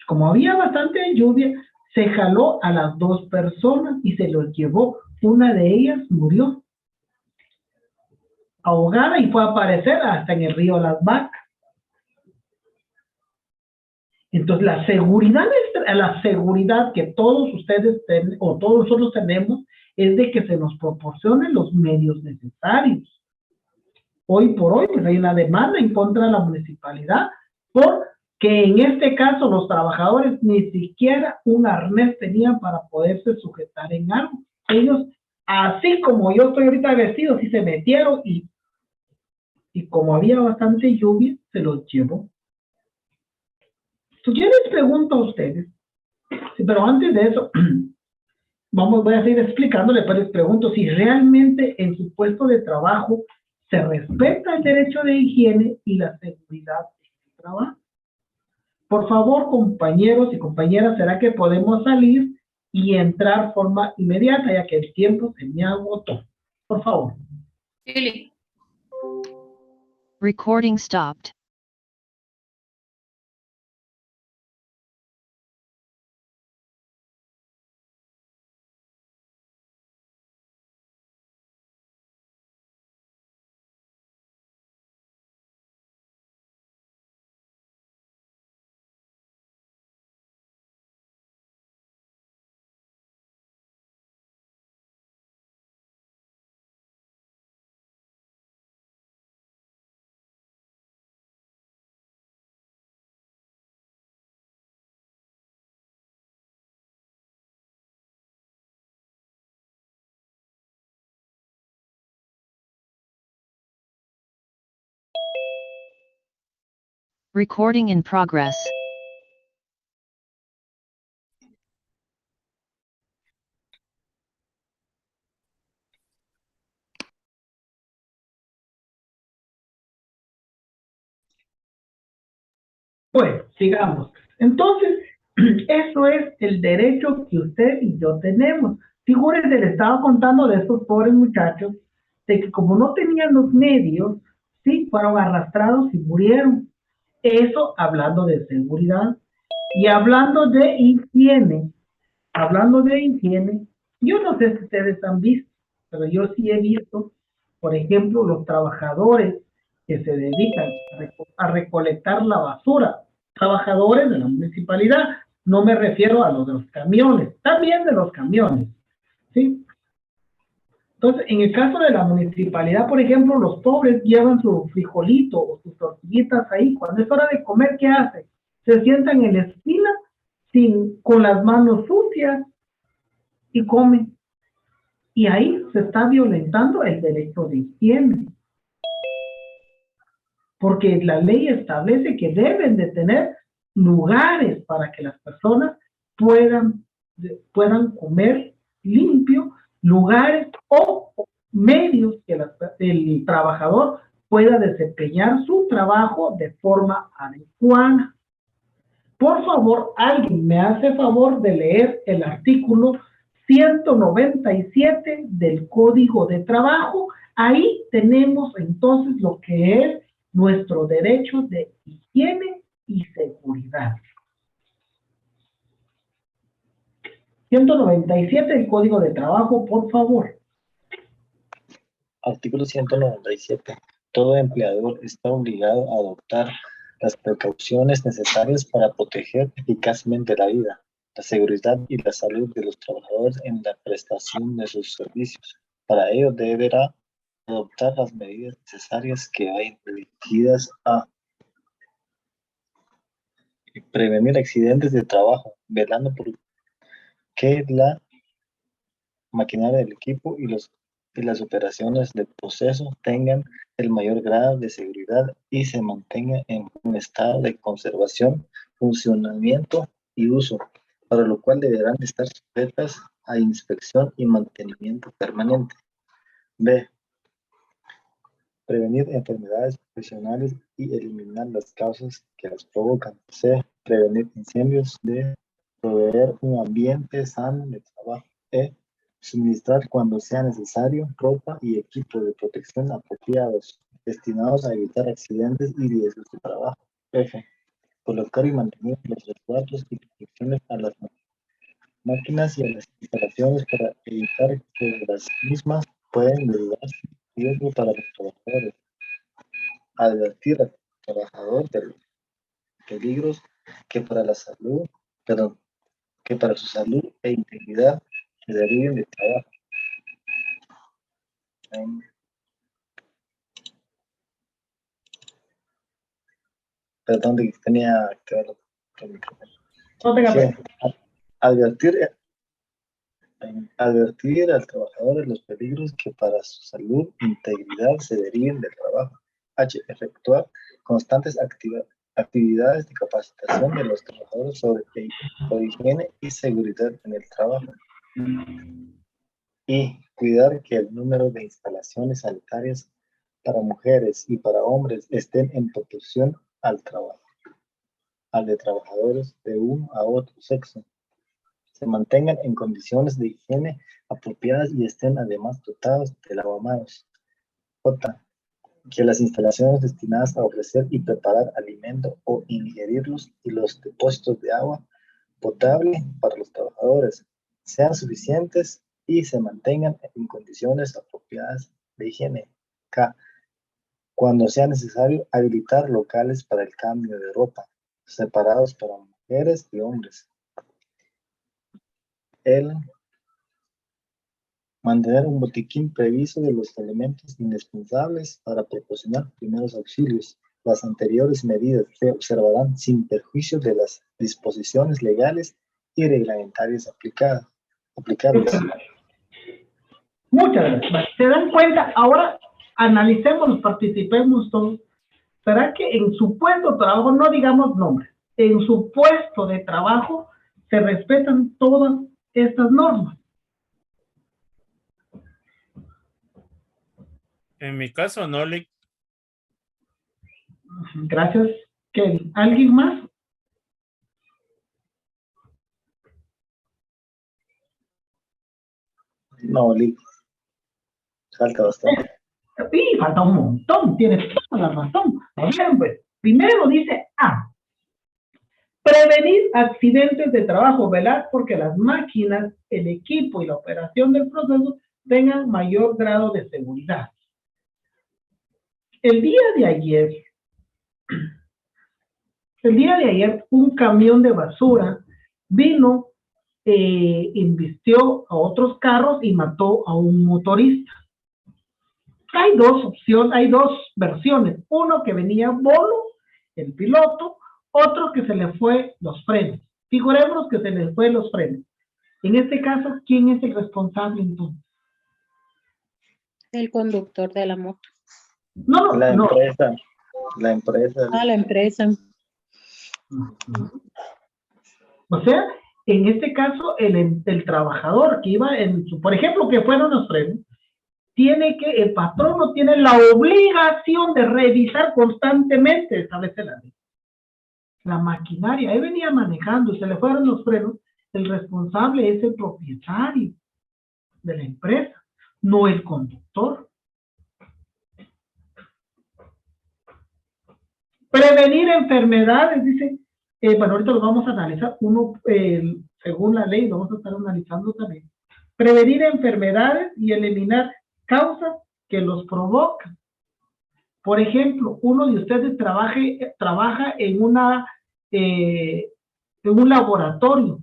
Como había bastante lluvia, se jaló a las 2 personas y se los llevó. Una de ellas murió ahogada y fue a aparecer hasta en el río Las Vacas. Entonces, la seguridad que todos ustedes o todos nosotros tenemos es de que se nos proporcionen los medios necesarios. Hoy por hoy pues, hay una demanda en contra de la municipalidad porque en este caso los trabajadores ni siquiera un arnés tenían para poderse sujetar en algo. Ellos, así como yo estoy ahorita vestido, sí se metieron y como había bastante lluvia, se los llevó. Entonces, yo les pregunto a ustedes, sí, pero antes de eso, voy a seguir explicándole, pero les pregunto si realmente en su puesto de trabajo se respeta el derecho de higiene y la seguridad del trabajo. Por favor, compañeros y compañeras, ¿será que podemos salir y entrar de forma inmediata, ya que el tiempo se me agotó? Por favor. Lili. Recording stopped. Recording in progress. Bueno, sigamos. Entonces, eso es el derecho que usted y yo tenemos. Figúrense, le estaba contando de estos pobres muchachos, de que como no tenían los medios, sí, fueron arrastrados y murieron. Eso hablando de seguridad. Y hablando de higiene, yo no sé si ustedes han visto, pero yo sí he visto, por ejemplo, los trabajadores que se dedican a recolectar la basura, trabajadores de la municipalidad, no me refiero a los de los camiones, también de los camiones, ¿sí? Entonces, en el caso de la municipalidad, por ejemplo, los pobres llevan su frijolito o sus tortillitas ahí. Cuando es hora de comer, ¿qué hacen? Se sientan en la esquina con las manos sucias y comen. Y ahí se está violentando el derecho de higiene. Porque la ley establece que deben de tener lugares para que las personas puedan comer limpio, lugares o medios que el trabajador pueda desempeñar su trabajo de forma adecuada. Por favor, alguien me hace favor de leer el artículo 197 del Código de Trabajo. Ahí tenemos entonces lo que es nuestro derecho de higiene y seguridad. 197 del Código de Trabajo, por favor. Artículo 197. Todo empleador está obligado a adoptar las precauciones necesarias para proteger eficazmente la vida, la seguridad y la salud de los trabajadores en la prestación de sus servicios. Para ello deberá adoptar las medidas necesarias que vayan dirigidas a prevenir accidentes de trabajo, velando por que la maquinaria del equipo y las operaciones de proceso tengan el mayor grado de seguridad y se mantenga en un estado de conservación, funcionamiento y uso, para lo cual deberán estar sujetas a inspección y mantenimiento permanente. B. Prevenir enfermedades profesionales y eliminar las causas que las provocan. C. Prevenir incendios. D. Proveer un ambiente sano de trabajo. E. Suministrar cuando sea necesario ropa y equipo de protección apropiados, destinados a evitar accidentes y riesgos de trabajo. F. Colocar y mantener los resguardos y protecciones a las máquinas y a las instalaciones para evitar que las mismas pueden derivarse riesgo para los trabajadores. Advertir al trabajador de los peligros que para su salud e integridad se deriven del trabajo. Perdón, que tenía activado el micrófono. No tenga pena. Advertir al trabajador de los peligros que para su salud e integridad se deriven del trabajo. H. Efectuar constantes actividades de capacitación de los trabajadores sobre higiene y seguridad en el trabajo. Y cuidar que el número de instalaciones sanitarias para mujeres y para hombres estén en proporción al trabajo, al de trabajadores de un a otro sexo, se mantengan en condiciones de higiene apropiadas y estén además dotados de lavamanos. J. Que las instalaciones destinadas a ofrecer y preparar alimento o ingerirlos y los depósitos de agua potable para los trabajadores sean suficientes y se mantengan en condiciones apropiadas de higiene. K. Cuando sea necesario, habilitar locales para el cambio de ropa, separados para mujeres y hombres. L. Mantener un botiquín previsto de los elementos indispensables para proporcionar primeros auxilios. Las anteriores medidas se observarán sin perjuicio de las disposiciones legales y reglamentarias aplicables. Muchas gracias. ¿Se dan cuenta? Ahora analicemos, participemos todos. ¿Será que en su puesto de trabajo, no digamos nombres, en su puesto de trabajo se respetan todas estas normas? En mi caso, no le... Gracias, Kelly. ¿Alguien más? No, Lick. Falta bastante. Sí, falta un montón, tiene toda la razón. Bien, pues, primero dice A. Prevenir accidentes de trabajo, velar porque las máquinas, el equipo y la operación del proceso tengan mayor grado de seguridad. El día de ayer, un camión de basura vino, embistió a otros carros y mató a un motorista. Hay dos opciones, hay dos versiones. Uno que venía bolo, el piloto, otro que se le fue los frenos. Figuremos que se le fue los frenos. En este caso, ¿quién es el responsable entonces? El conductor de la moto. No. La empresa. Ah, la empresa. O sea, en este caso, el trabajador que iba por ejemplo, que fueron los frenos, el patrono tiene la obligación de revisar constantemente, establece la ley. La maquinaria, él venía manejando y se le fueron los frenos, el responsable es el propietario de la empresa, no el conductor. Prevenir enfermedades, dice, bueno, ahorita lo vamos a analizar, según la ley, lo vamos a estar analizando también. Prevenir enfermedades y eliminar causas que los provocan. Por ejemplo, uno de ustedes trabaja en un laboratorio.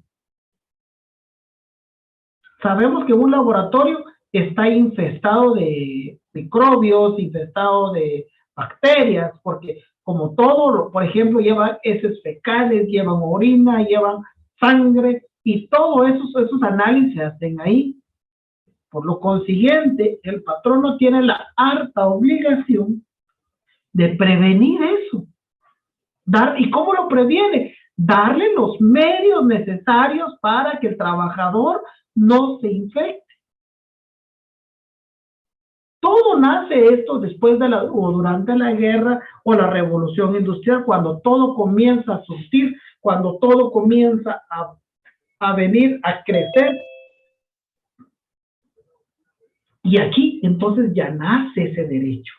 Sabemos que un laboratorio está infestado de microbios, infestado de bacterias, porque como todo, por ejemplo, llevan heces fecales, llevan orina, llevan sangre, y todos esos análises se hacen ahí. Por lo consiguiente, el patrono tiene la harta obligación de prevenir eso. ¿Y cómo lo previene? Darle los medios necesarios para que el trabajador no se infecte. Todo nace esto después o durante la guerra o la revolución industrial, cuando todo comienza a surgir, cuando todo comienza a venir, a crecer. Y aquí entonces ya nace ese derecho.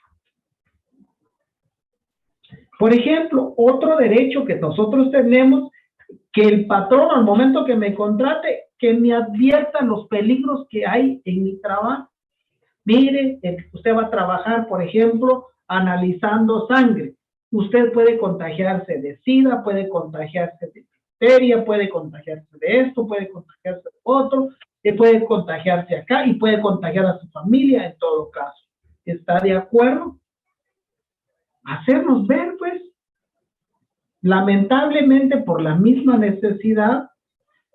Por ejemplo, otro derecho que nosotros tenemos, que el patrón al momento que me contrate, que me advierta los peligros que hay en mi trabajo. Mire, usted va a trabajar, por ejemplo, analizando sangre. Usted puede contagiarse de SIDA, puede contagiarse de bacteria, puede contagiarse de esto, puede contagiarse de otro, puede contagiarse acá y puede contagiar a su familia en todo caso. ¿Está de acuerdo? Hacernos ver, pues. Lamentablemente, por la misma necesidad,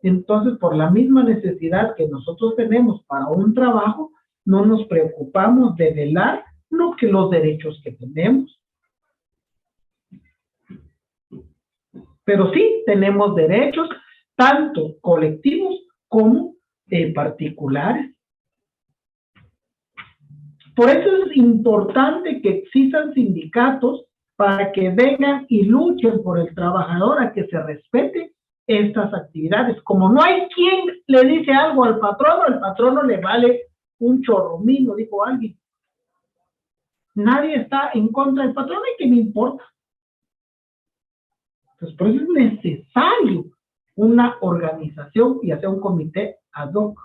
entonces, por la misma necesidad que nosotros tenemos para un trabajo, no nos preocupamos de velar los derechos que tenemos. Pero sí tenemos derechos, tanto colectivos como particulares. Por eso es importante que existan sindicatos para que vengan y luchen por el trabajador a que se respete estas actividades. Como no hay quien le dice algo al patrono, el patrono le vale un chorromino, dijo alguien. Nadie está en contra del patrono y que me importa. Entonces, por eso es necesario una organización y hacer un comité ad hoc.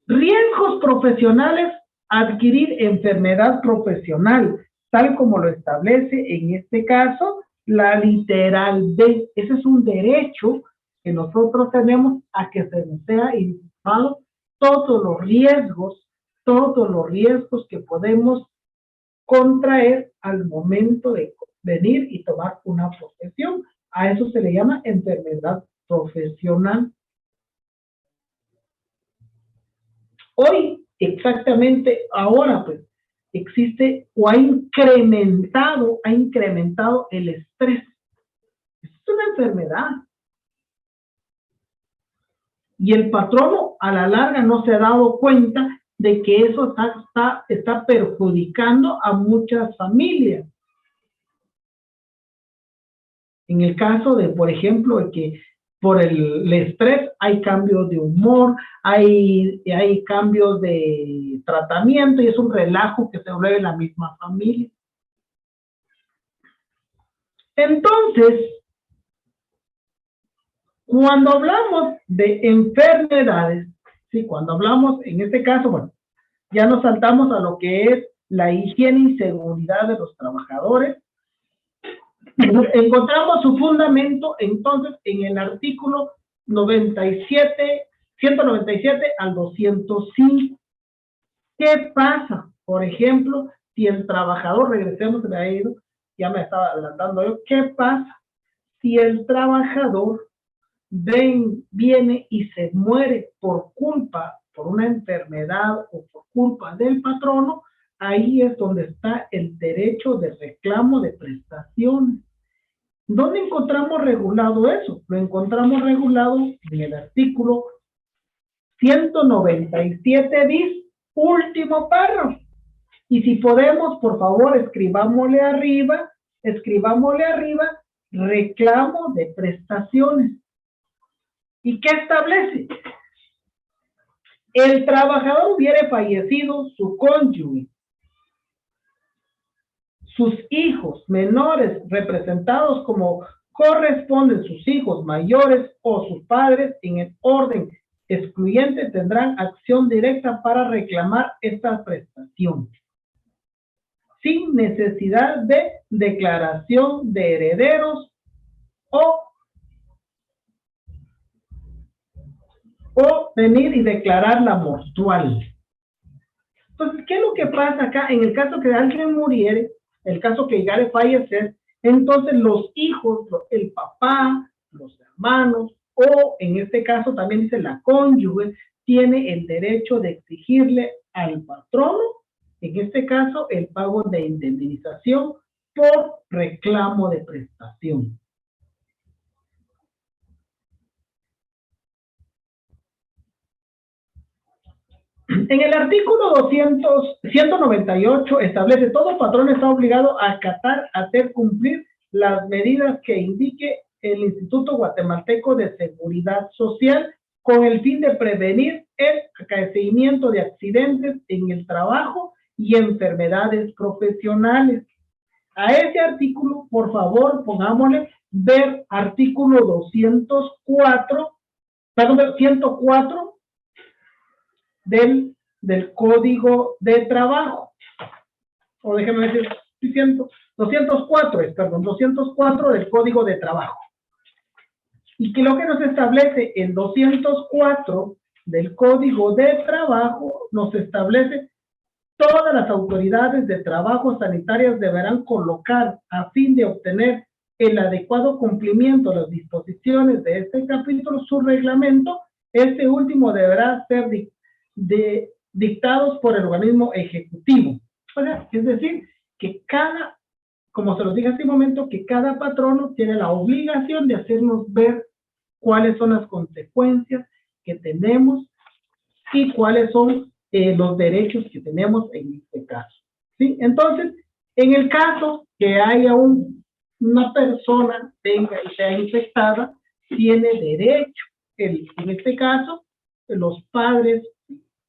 Riesgos profesionales, adquirir enfermedad profesional, tal como lo establece en este caso la literal B. Ese es un derecho que nosotros tenemos a que se nos sea informado todos los riesgos que podemos contraer al momento de venir y tomar una profesión. A eso se le llama enfermedad profesional. Hoy, exactamente ahora, pues, existe o ha incrementado el estrés. Es una enfermedad. Y el patrono a la larga no se ha dado cuenta de que eso está perjudicando a muchas familias. En el caso de, por ejemplo, de que por el estrés hay cambios de humor, hay cambios de tratamiento y es un relajo que se vuelve en la misma familia. Entonces, cuando hablamos de enfermedades, sí, cuando hablamos, en este caso, bueno, ya nos saltamos a lo que es la higiene y seguridad de los trabajadores. Encontramos su fundamento entonces en el artículo 197 al 205. ¿Qué pasa? Por ejemplo, si el trabajador, regresemos, me ha ido, ya me estaba adelantando yo, ¿qué pasa si el trabajador viene y se muere por una enfermedad o por culpa del patrono? Ahí es donde está el derecho de reclamo de prestaciones. ¿Dónde encontramos regulado eso? Lo encontramos regulado en el artículo 197 bis, último párrafo. Y si podemos, por favor, escribámosle arriba, reclamo de prestaciones. ¿Y qué establece? El trabajador hubiere fallecido su cónyuge, sus hijos menores representados como corresponden sus hijos mayores o sus padres en el orden excluyente tendrán acción directa para reclamar esta prestación sin necesidad de declaración de herederos o venir y declarar la mortual. Entonces, ¿qué es lo que pasa acá? En el caso que alguien muriere, el caso que llegare a fallecer, entonces los hijos, el papá, los hermanos, o en este caso también dice la cónyuge, tiene el derecho de exigirle al patrono, en este caso, el pago de indemnización por reclamo de prestación. En el artículo 198 establece: todo patrón está obligado a acatar, a hacer cumplir las medidas que indique el Instituto Guatemalteco de Seguridad Social con el fin de prevenir el acaecimiento de accidentes en el trabajo y enfermedades profesionales. A ese artículo, por favor, pongámosle ver artículo 104 del Código de Trabajo. O déjeme decir, 204 del Código de Trabajo. Y que lo que nos establece el 204 del Código de Trabajo, nos establece: todas las autoridades de trabajo sanitarias deberán colocar, a fin de obtener el adecuado cumplimiento de las disposiciones de este capítulo, su reglamento. Este último deberá ser dictados por el organismo ejecutivo. O sea, es decir, que como se los dije hace un momento, que cada patrono tiene la obligación de hacernos ver cuáles son las consecuencias que tenemos y cuáles son los derechos que tenemos en este caso. ¿Sí? Entonces, en el caso que haya una persona venga y sea infectada, tiene derecho, en este caso, los padres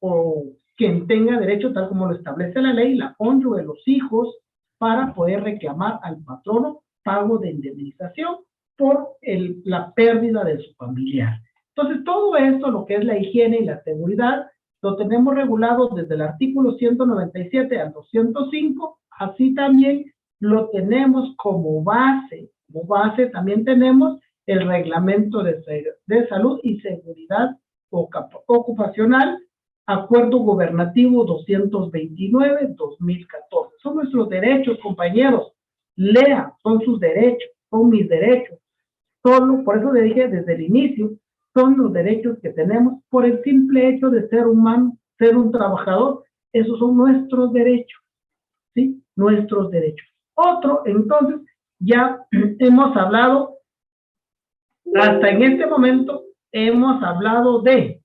o quien tenga derecho, tal como lo establece la ley, la cónyuge, los hijos, para poder reclamar al patrono pago de indemnización por la pérdida de su familiar. Entonces, todo esto, lo que es la higiene y la seguridad, lo tenemos regulado desde el artículo 197 al 205, así también lo tenemos como base. Como base también tenemos el reglamento de salud y seguridad ocupacional, acuerdo gubernativo 229-2014. Son nuestros derechos, compañeros. Lean, son sus derechos, son mis derechos. Solo, por eso le dije desde el inicio, son los derechos que tenemos por el simple hecho de ser humano, ser un trabajador. Esos son nuestros derechos, ¿sí? Nuestros derechos. Otro, entonces, ya hemos hablado, hasta en este momento, hemos hablado de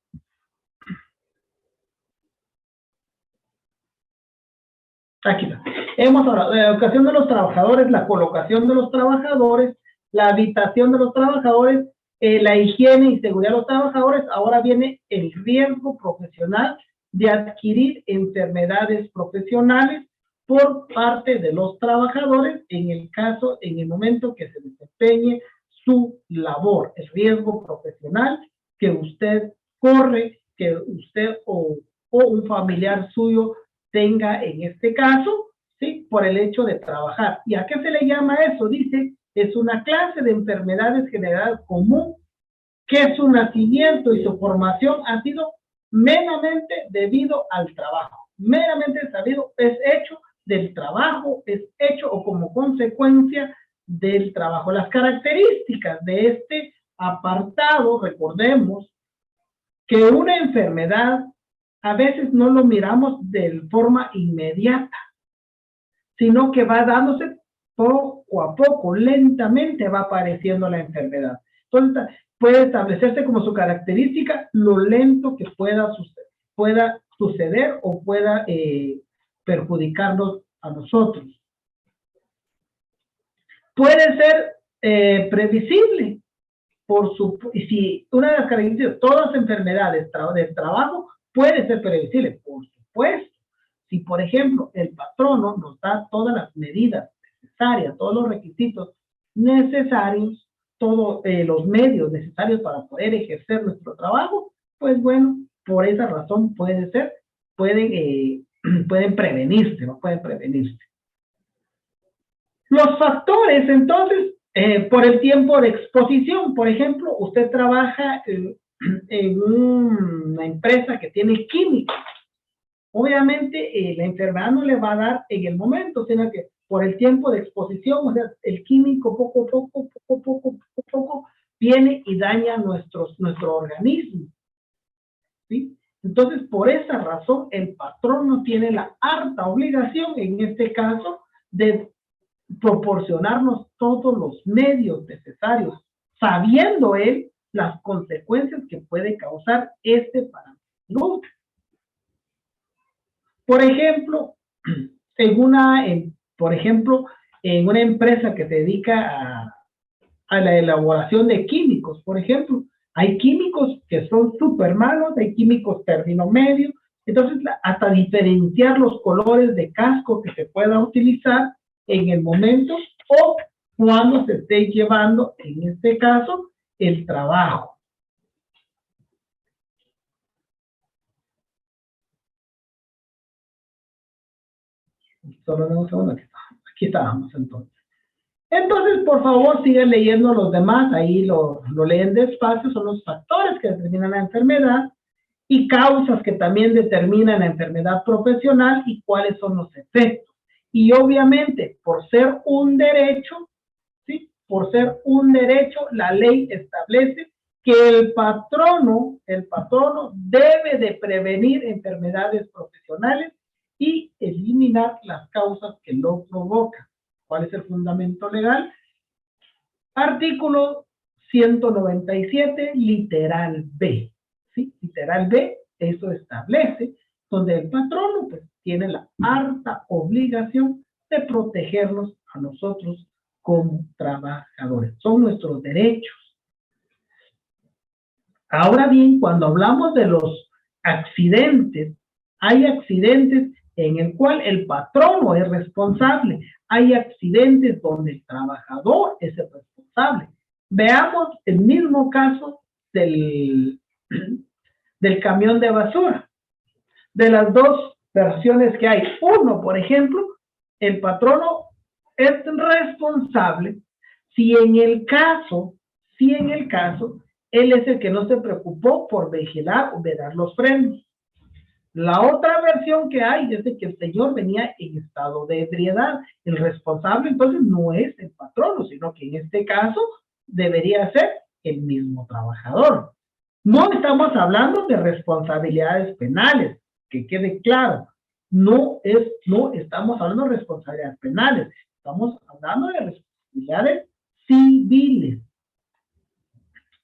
aquí está. Hemos hablado de la educación de los trabajadores, la colocación de los trabajadores, la habitación de los trabajadores, la higiene y seguridad de los trabajadores. Ahora viene el riesgo profesional de adquirir enfermedades profesionales por parte de los trabajadores en el momento que se desempeñe su labor. El riesgo profesional que usted corre, que usted o un familiar suyo tenga en este caso, ¿sí? Por el hecho de trabajar. ¿Y a qué se le llama eso? Dice, es una clase de enfermedades general común que su nacimiento y su formación ha sido meramente debido al trabajo. Meramente sabido, es hecho del trabajo, es hecho o como consecuencia del trabajo. Las características de este apartado, recordemos que una enfermedad a veces no lo miramos de forma inmediata, sino que va dándose poco a poco, lentamente va apareciendo la enfermedad. Entonces, puede establecerse como su característica lo lento que pueda suceder o pueda perjudicarnos a nosotros. Puede ser previsible, si una de las características, todas las enfermedades del trabajo puede ser previsible, por supuesto. Si, por ejemplo, el patrono nos da todas las medidas necesarias, todos los requisitos necesarios, todos los medios necesarios para poder ejercer nuestro trabajo, pues bueno, por esa razón pueden prevenirse, ¿no? Pueden prevenirse. Los factores, entonces, por el tiempo de exposición, por ejemplo, usted trabaja en una empresa que tiene químicos. Obviamente, la enfermedad no le va a dar en el momento, sino que por el tiempo de exposición, o sea, el químico poco a poco viene y daña nuestro organismo. ¿Sí? Entonces, por esa razón, el patrono tiene la harta obligación, en este caso, de proporcionarnos todos los medios necesarios, sabiendo él las consecuencias que puede causar para salud. Por ejemplo, en una empresa que se dedica a la elaboración de químicos, por ejemplo, hay químicos que son súper malos, hay químicos término medio, entonces hasta diferenciar los colores de casco que se pueda utilizar en el momento o cuando se esté llevando, en este caso, el trabajo. Solo un segundo, aquí estábamos entonces. Entonces, por favor, sigan leyendo los demás, ahí lo leen despacio, son los factores que determinan la enfermedad y causas que también determinan la enfermedad profesional y cuáles son los efectos. Y obviamente, por ser un derecho, ¿sí? Por ser un derecho, la ley establece que el patrono debe de prevenir enfermedades profesionales y eliminar las causas que lo provocan. ¿Cuál es el fundamento legal? Artículo 197, literal B. ¿sí? Literal B, eso establece, donde el patrono pues tiene la harta obligación de protegernos a nosotros como trabajadores. Son nuestros derechos. Ahora bien, cuando hablamos de los accidentes, hay accidentes en el cual el patrono es responsable. Hay accidentes donde el trabajador es el responsable. Veamos el mismo caso del camión de basura. De las dos versiones que hay. Uno, por ejemplo, el patrono es responsable si en el caso, él es el que no se preocupó por vigilar o vedar los frenos. La otra versión que hay es de que el señor venía en estado de ebriedad. El responsable entonces no es el patrono, sino que en este caso debería ser el mismo trabajador. No estamos hablando de responsabilidades penales, que quede claro. No estamos hablando de responsabilidades penales, estamos hablando de responsabilidades civiles.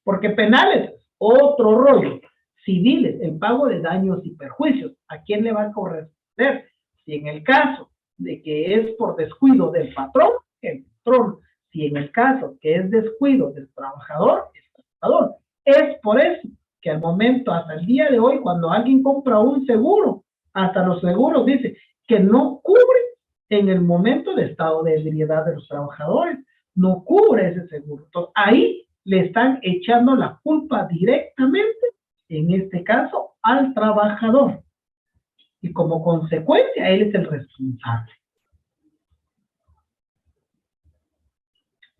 Porque penales, otro rollo. Civiles, el pago de daños y perjuicios. ¿A quién le va a corresponder? Si en el caso de que es por descuido del patrón, el patrón. Si en el caso que es descuido del trabajador, el trabajador. Es por eso que al momento, hasta el día de hoy, cuando alguien compra un seguro, hasta los seguros dice que no cubre en el momento de estado de ebriedad de los trabajadores. No cubre ese seguro. Entonces, ahí le están echando la culpa directamente, en este caso, al trabajador. Y como consecuencia, él es el responsable.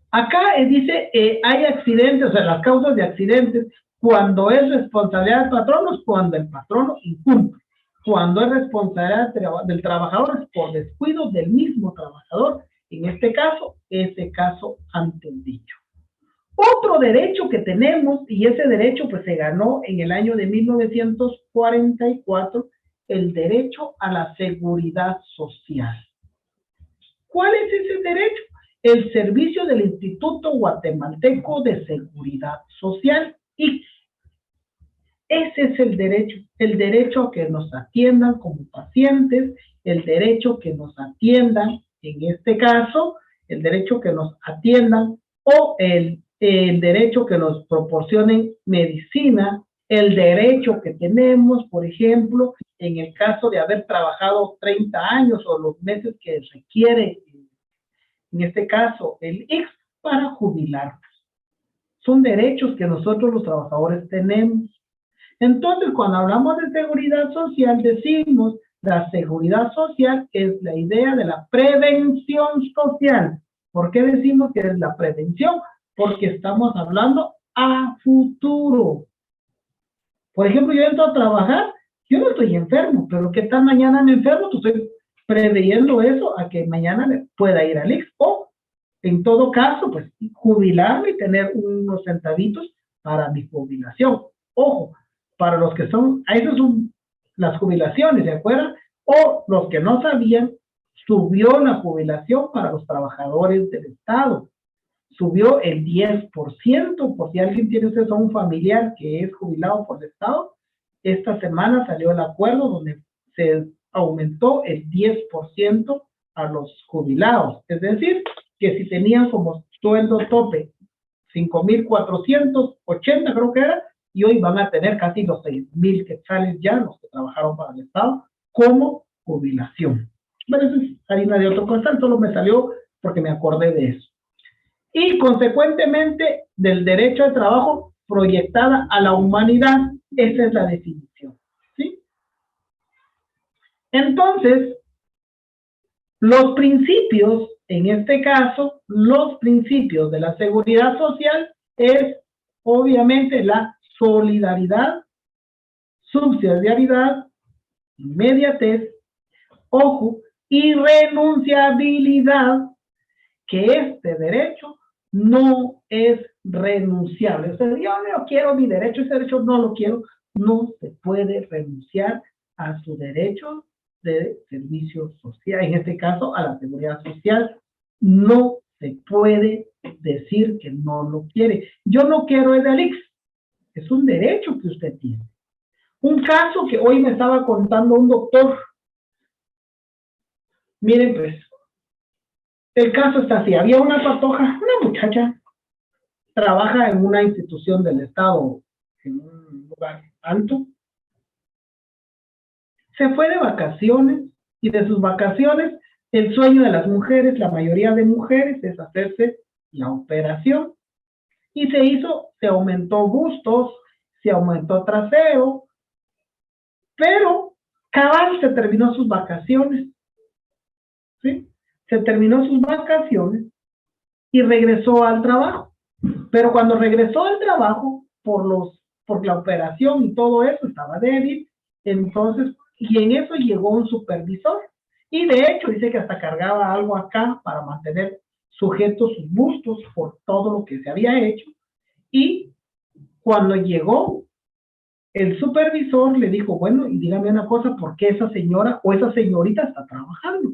Acá dice, hay accidentes, o sea, las causas de accidentes, cuando es responsabilidad del patrono, es cuando el patrono incumple. Cuando es responsabilidad del trabajador, es por descuido del mismo trabajador. En este caso, ese caso ante el dicho. Otro derecho que tenemos, y ese derecho pues se ganó en el año de 1944, el derecho a la seguridad social. ¿Cuál es ese derecho? El servicio del Instituto Guatemalteco de Seguridad Social, IGS. Ese es el derecho a que nos atiendan como pacientes, el derecho que nos atiendan, en este caso, el derecho que nos atiendan o el derecho que nos proporcionen medicina, el derecho que tenemos, por ejemplo, en el caso de haber trabajado 30 años o los meses que requiere, en este caso, el IGS, para jubilarnos. Son derechos que nosotros los trabajadores tenemos. Entonces, cuando hablamos de seguridad social, decimos la seguridad social es la idea de la prevención social. ¿Por qué decimos que es la prevención? Porque estamos hablando a futuro. Por ejemplo, yo entro a trabajar, yo no estoy enfermo, pero ¿qué tal mañana me enfermo? Pues estoy preveyendo eso a que mañana me pueda ir al IX o, en todo caso, pues jubilarme y tener unos centavitos para mi jubilación. Ojo, para los que son, a esas son las jubilaciones, ¿de acuerdo? O los que no sabían, subió la jubilación para los trabajadores del Estado. Subió el 10%, por si alguien tiene usted a un familiar que es jubilado por el Estado. Esta semana salió el acuerdo donde se aumentó el 10% a los jubilados. Es decir, que si tenían como sueldo tope 5,480 creo que era, y hoy van a tener casi los 6,000 quetzales ya, los que trabajaron para el Estado, como jubilación. Bueno, eso es harina de otro costal, solo me salió porque me acordé de eso. Y consecuentemente del derecho al trabajo proyectada a la humanidad, esa es la definición, ¿sí? Entonces, los principios, en este caso, los principios de la seguridad social es obviamente la solidaridad, subsidiariedad, inmediatez, ojo, y renunciabilidad, que este derecho no es renunciable. O sea, yo no quiero mi derecho, ese derecho no lo quiero, no se puede renunciar a su derecho de servicio social, en este caso a la seguridad social, no se puede decir que no lo quiere. Yo no quiero el IX, es un derecho que usted tiene. Un caso que hoy me estaba contando un doctor. Miren pues, el caso está así. Había una patoja, una muchacha, trabaja en una institución del Estado, en un lugar alto. Se fue de vacaciones y de sus vacaciones, el sueño de las mujeres, la mayoría de mujeres, es hacerse la operación. Y se aumentó bustos, se aumentó trasero, pero cabal se terminó sus vacaciones, ¿sí? Se terminó sus vacaciones y regresó al trabajo. Pero cuando regresó al trabajo, por la operación y todo eso, estaba débil, entonces, y en eso llegó un supervisor. Y de hecho, dice que hasta cargaba algo acá para mantener sujetos sus bustos por todo lo que se había hecho. Y cuando llegó, el supervisor le dijo, bueno, y dígame una cosa, ¿por qué esa señora o esa señorita está trabajando?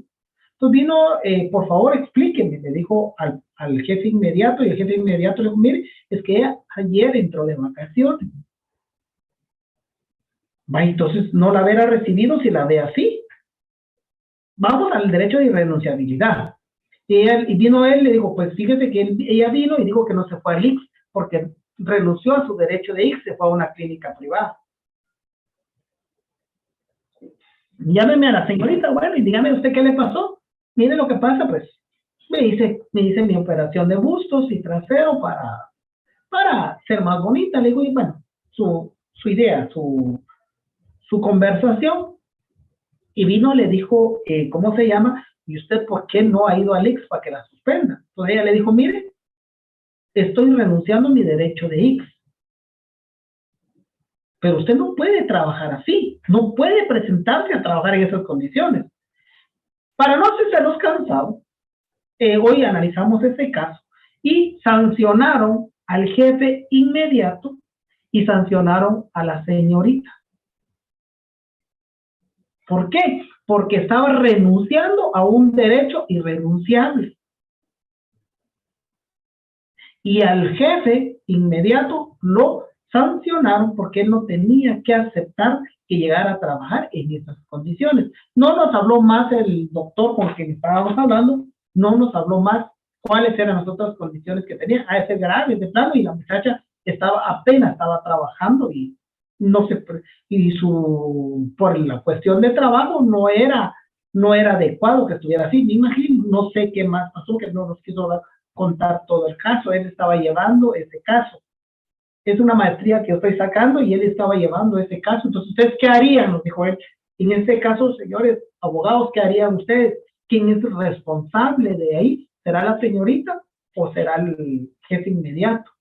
Entonces vino, por favor, explíqueme, le dijo al jefe inmediato, y el jefe inmediato le dijo, mire, es que ella ayer entró de vacaciones. Va, entonces no la hubiera recibido si la ve así. Vamos al derecho de irrenunciabilidad. Y vino él, le dijo, pues fíjese que ella vino y dijo que no se fue al IX, porque renunció a su derecho de IX, se fue a una clínica privada. Llámeme a la señorita, bueno, y dígame usted qué le pasó. Mire lo que pasa, pues, me hice mi operación de bustos y trasero para ser más bonita. Le digo, y bueno, su idea, su conversación. Y vino, le dijo, ¿cómo se llama? ¿Y usted por qué no ha ido al IX para que la suspenda? Entonces ella le dijo, mire, estoy renunciando a mi derecho de IX. Pero usted no puede trabajar así, no puede presentarse a trabajar en esas condiciones. Para no hacerse cansados, hoy analizamos ese caso y sancionaron al jefe inmediato y sancionaron a la señorita. ¿Por qué? Porque estaba renunciando a un derecho irrenunciable. Y al jefe inmediato lo sancionaron porque él no tenía que aceptar que llegara a trabajar en esas condiciones. No nos habló más el doctor con quien estábamos hablando, no nos habló más cuáles eran las otras condiciones que tenía. A ese grave de plano, y la muchacha apenas estaba trabajando y no se, y por la cuestión de trabajo no era adecuado que estuviera así. Me imagino, no sé qué más pasó, que no nos quiso contar todo el caso. Él estaba llevando ese caso. Es una maestría que yo estoy sacando y él estaba llevando ese caso. Entonces, ¿ustedes qué harían? Nos dijo él. En este caso, señores abogados, ¿qué harían ustedes? ¿Quién es responsable de ahí? ¿Será la señorita o será el jefe inmediato?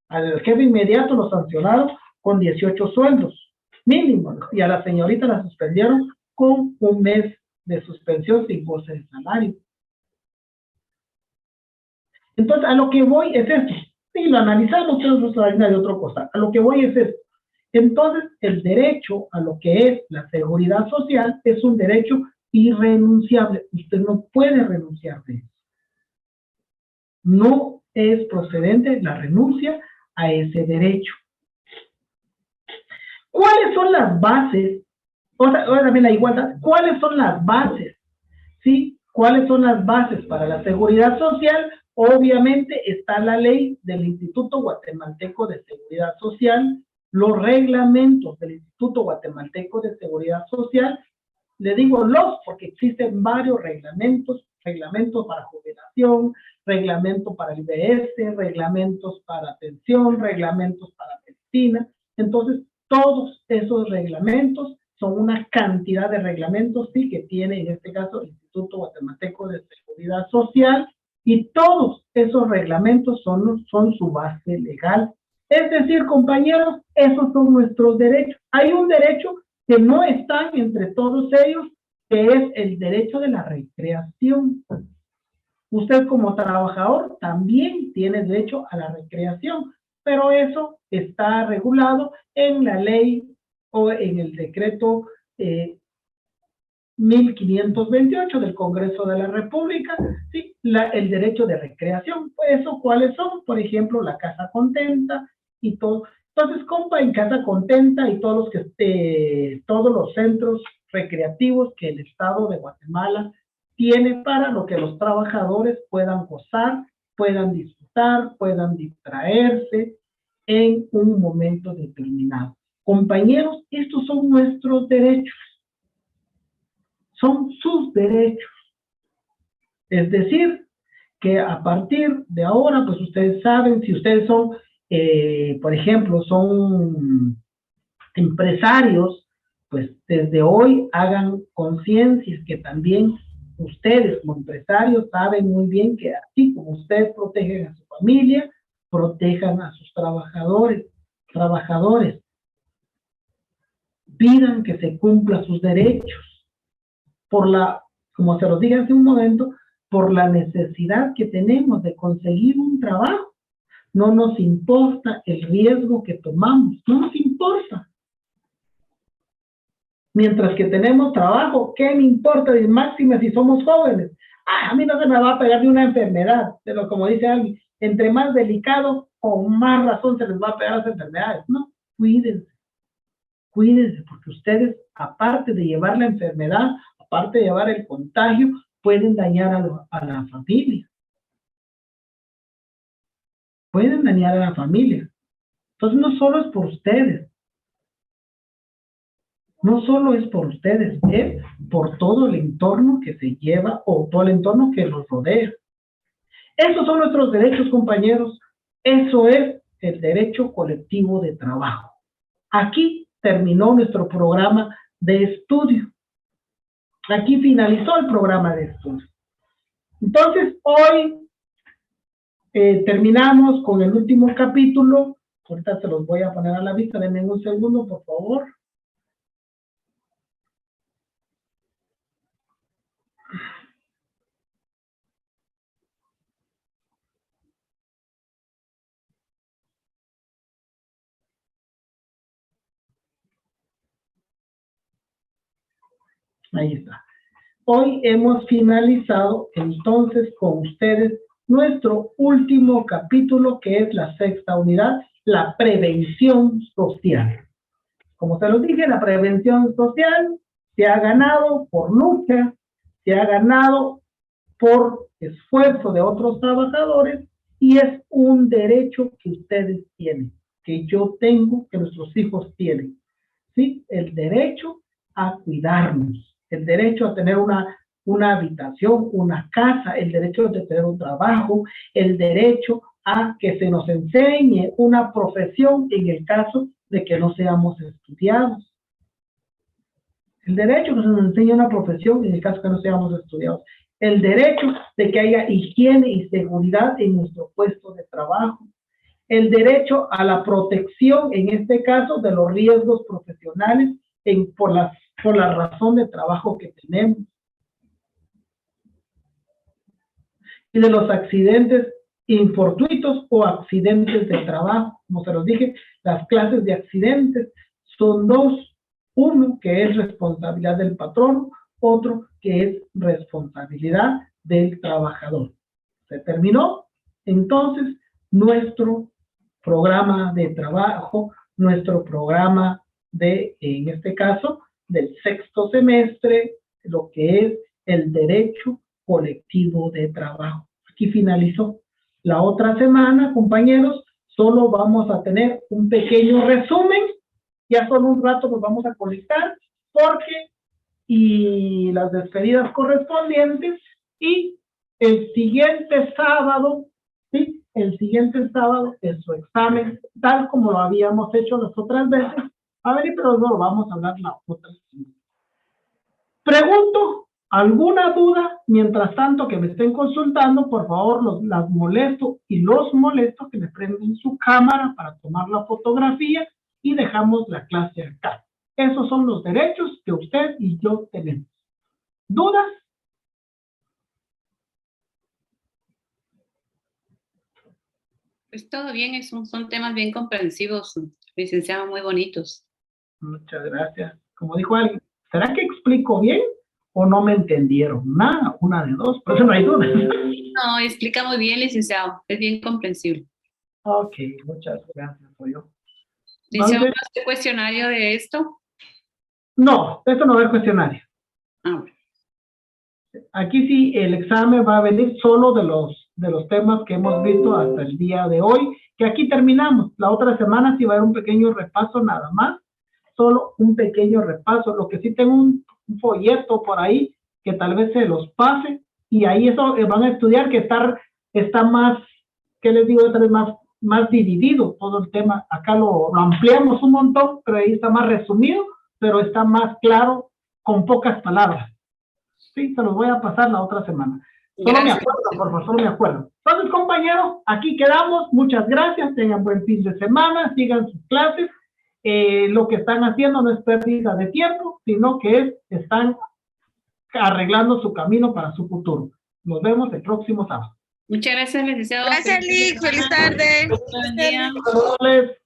Al jefe inmediato lo sancionaron con 18 sueldos mínimo, y a la señorita la suspendieron con un mes de suspensión sin goce de salario. Entonces, a lo que voy es esto. Y lo analizamos, pero no se va a de otra cosa. A lo que voy es esto. Entonces, el derecho a lo que es la seguridad social es un derecho irrenunciable. Usted no puede renunciar de eso. No es procedente la renuncia a ese derecho. ¿Cuáles son las bases? Ahora también la igualdad. ¿Cuáles son las bases? ¿Sí? ¿Cuáles son las bases para la seguridad social? Obviamente está la ley del Instituto Guatemalteco de Seguridad Social, los reglamentos del Instituto Guatemalteco de Seguridad Social. Le digo los porque existen varios reglamentos, reglamentos para jubilación, reglamento para el IBS, reglamentos para pensión, reglamentos para medicina. Entonces, todos esos reglamentos son una cantidad de reglamentos, sí, que tiene en este caso el Instituto Guatemalteco de Seguridad Social, y todos esos reglamentos son su base legal. Es decir, compañeros, esos son nuestros derechos. Hay un derecho que no está entre todos ellos, que es el derecho de la recreación. Usted como trabajador también tiene derecho a la recreación, pero eso está regulado en la ley o en el decreto 1528 del Congreso de la República, ¿sí? El derecho de recreación. Pues eso, ¿cuáles son? Por ejemplo, la casa contenta y todo. Entonces, compa, en Casa Contenta y todos los centros recreativos que el Estado de Guatemala tiene para lo que los trabajadores puedan gozar, puedan disfrutar, puedan distraerse en un momento determinado. Compañeros, estos son nuestros derechos. Son sus derechos. Es decir, que a partir de ahora, pues ustedes saben, si ustedes son, por ejemplo, son empresarios, pues desde hoy hagan conciencia que también ustedes como empresarios saben muy bien que así como ustedes protegen a su familia, protejan a sus trabajadores. Pidan que se cumplan sus derechos como se los dije hace un momento, por la necesidad que tenemos de conseguir un trabajo. No nos importa el riesgo que tomamos, no nos importa. Mientras que tenemos trabajo, ¿qué me importa de máxima si somos jóvenes? A mí no se me va a pegar de una enfermedad, pero como dice alguien, entre más delicado, con más razón se les va a pegar las enfermedades. No, cuídense, porque ustedes, aparte de llevar la enfermedad, aparte de llevar el contagio, pueden dañar a la familia. Pueden dañar a la familia. Entonces no solo es por ustedes. No solo es por ustedes, es por todo el entorno que se lleva o todo el entorno que los rodea. Esos son nuestros derechos, compañeros. Eso es el derecho colectivo de trabajo. Aquí terminó nuestro programa de estudio. Aquí finalizó el programa de estudio. Entonces, hoy terminamos con el último capítulo. Ahorita se los voy a poner a la vista. Denme un segundo, por favor. Ahí está. Hoy hemos finalizado entonces con ustedes nuestro último capítulo, que es la 6ª unidad, la prevención social. Como se los dije, la prevención social se ha ganado por lucha, se ha ganado por esfuerzo de otros trabajadores y es un derecho que ustedes tienen, que yo tengo, que nuestros hijos tienen. ¿Sí? El derecho a cuidarnos, el derecho a tener una habitación, una casa, el derecho de tener un trabajo, el derecho a que se nos enseñe una profesión en el caso de que no seamos estudiados. El derecho de que se nos enseñe una profesión en el caso de que no seamos estudiados. El derecho de que haya higiene y seguridad en nuestro puesto de trabajo. El derecho a la protección, en este caso, de los riesgos profesionales por la razón de trabajo que tenemos. Y de los accidentes infortuitos o accidentes de trabajo. Como se los dije, las clases de accidentes son dos. Uno que es responsabilidad del patrón, otro que es responsabilidad del trabajador. Se terminó entonces nuestro programa de trabajo, nuestro programa en este caso, del 6º semestre, lo que es el derecho colectivo de trabajo. Aquí finalizó. La otra semana, compañeros, solo vamos a tener un pequeño resumen. Ya solo un rato nos vamos a conectar y las despedidas correspondientes, y el siguiente sábado, ¿sí? El siguiente sábado es su examen, tal como lo habíamos hecho las otras veces. A ver, pero no lo vamos a hablar la otra semana. Pregunto, ¿alguna duda? Mientras tanto que me estén consultando, por favor, las molesto y los molesto que me prenden su cámara para tomar la fotografía y dejamos la clase acá. Esos son los derechos que usted y yo tenemos. ¿Dudas? Pues todo bien, son temas bien comprensivos, licenciado, muy bonitos. Muchas gracias. Como dijo alguien, ¿será que explico bien o no me entendieron? Nada, una de dos, por eso no hay dudas. No, explica muy bien, licenciado, es bien comprensible. Ok, muchas gracias, soy yo. ¿Dice Entonces, un cuestionario de esto? no, esto no va a haber cuestionario. Ah, bueno. Aquí sí, el examen va a venir solo de los temas que hemos visto hasta el día de hoy, que aquí terminamos. La otra semana sí va a haber un pequeño repaso nada más, solo un pequeño repaso. Lo que sí tengo un folleto por ahí que tal vez se los pase y ahí eso van a estudiar que está más, ¿qué les digo? Tal vez más dividido todo el tema. Acá lo ampliamos un montón, pero ahí está más resumido, pero está más claro con pocas palabras. Sí, se los voy a pasar la otra semana. Solo me acuerdo, por favor, solo me acuerdo. Entonces, compañeros, aquí quedamos. Muchas gracias. Tengan buen fin de semana. Sigan sus clases. Lo que están haciendo no es pérdida de tiempo, sino que están arreglando su camino para su futuro. Nos vemos el próximo sábado. Muchas gracias, licenciado. Gracias, Lick. Feliz tarde. Buen día. Saludos.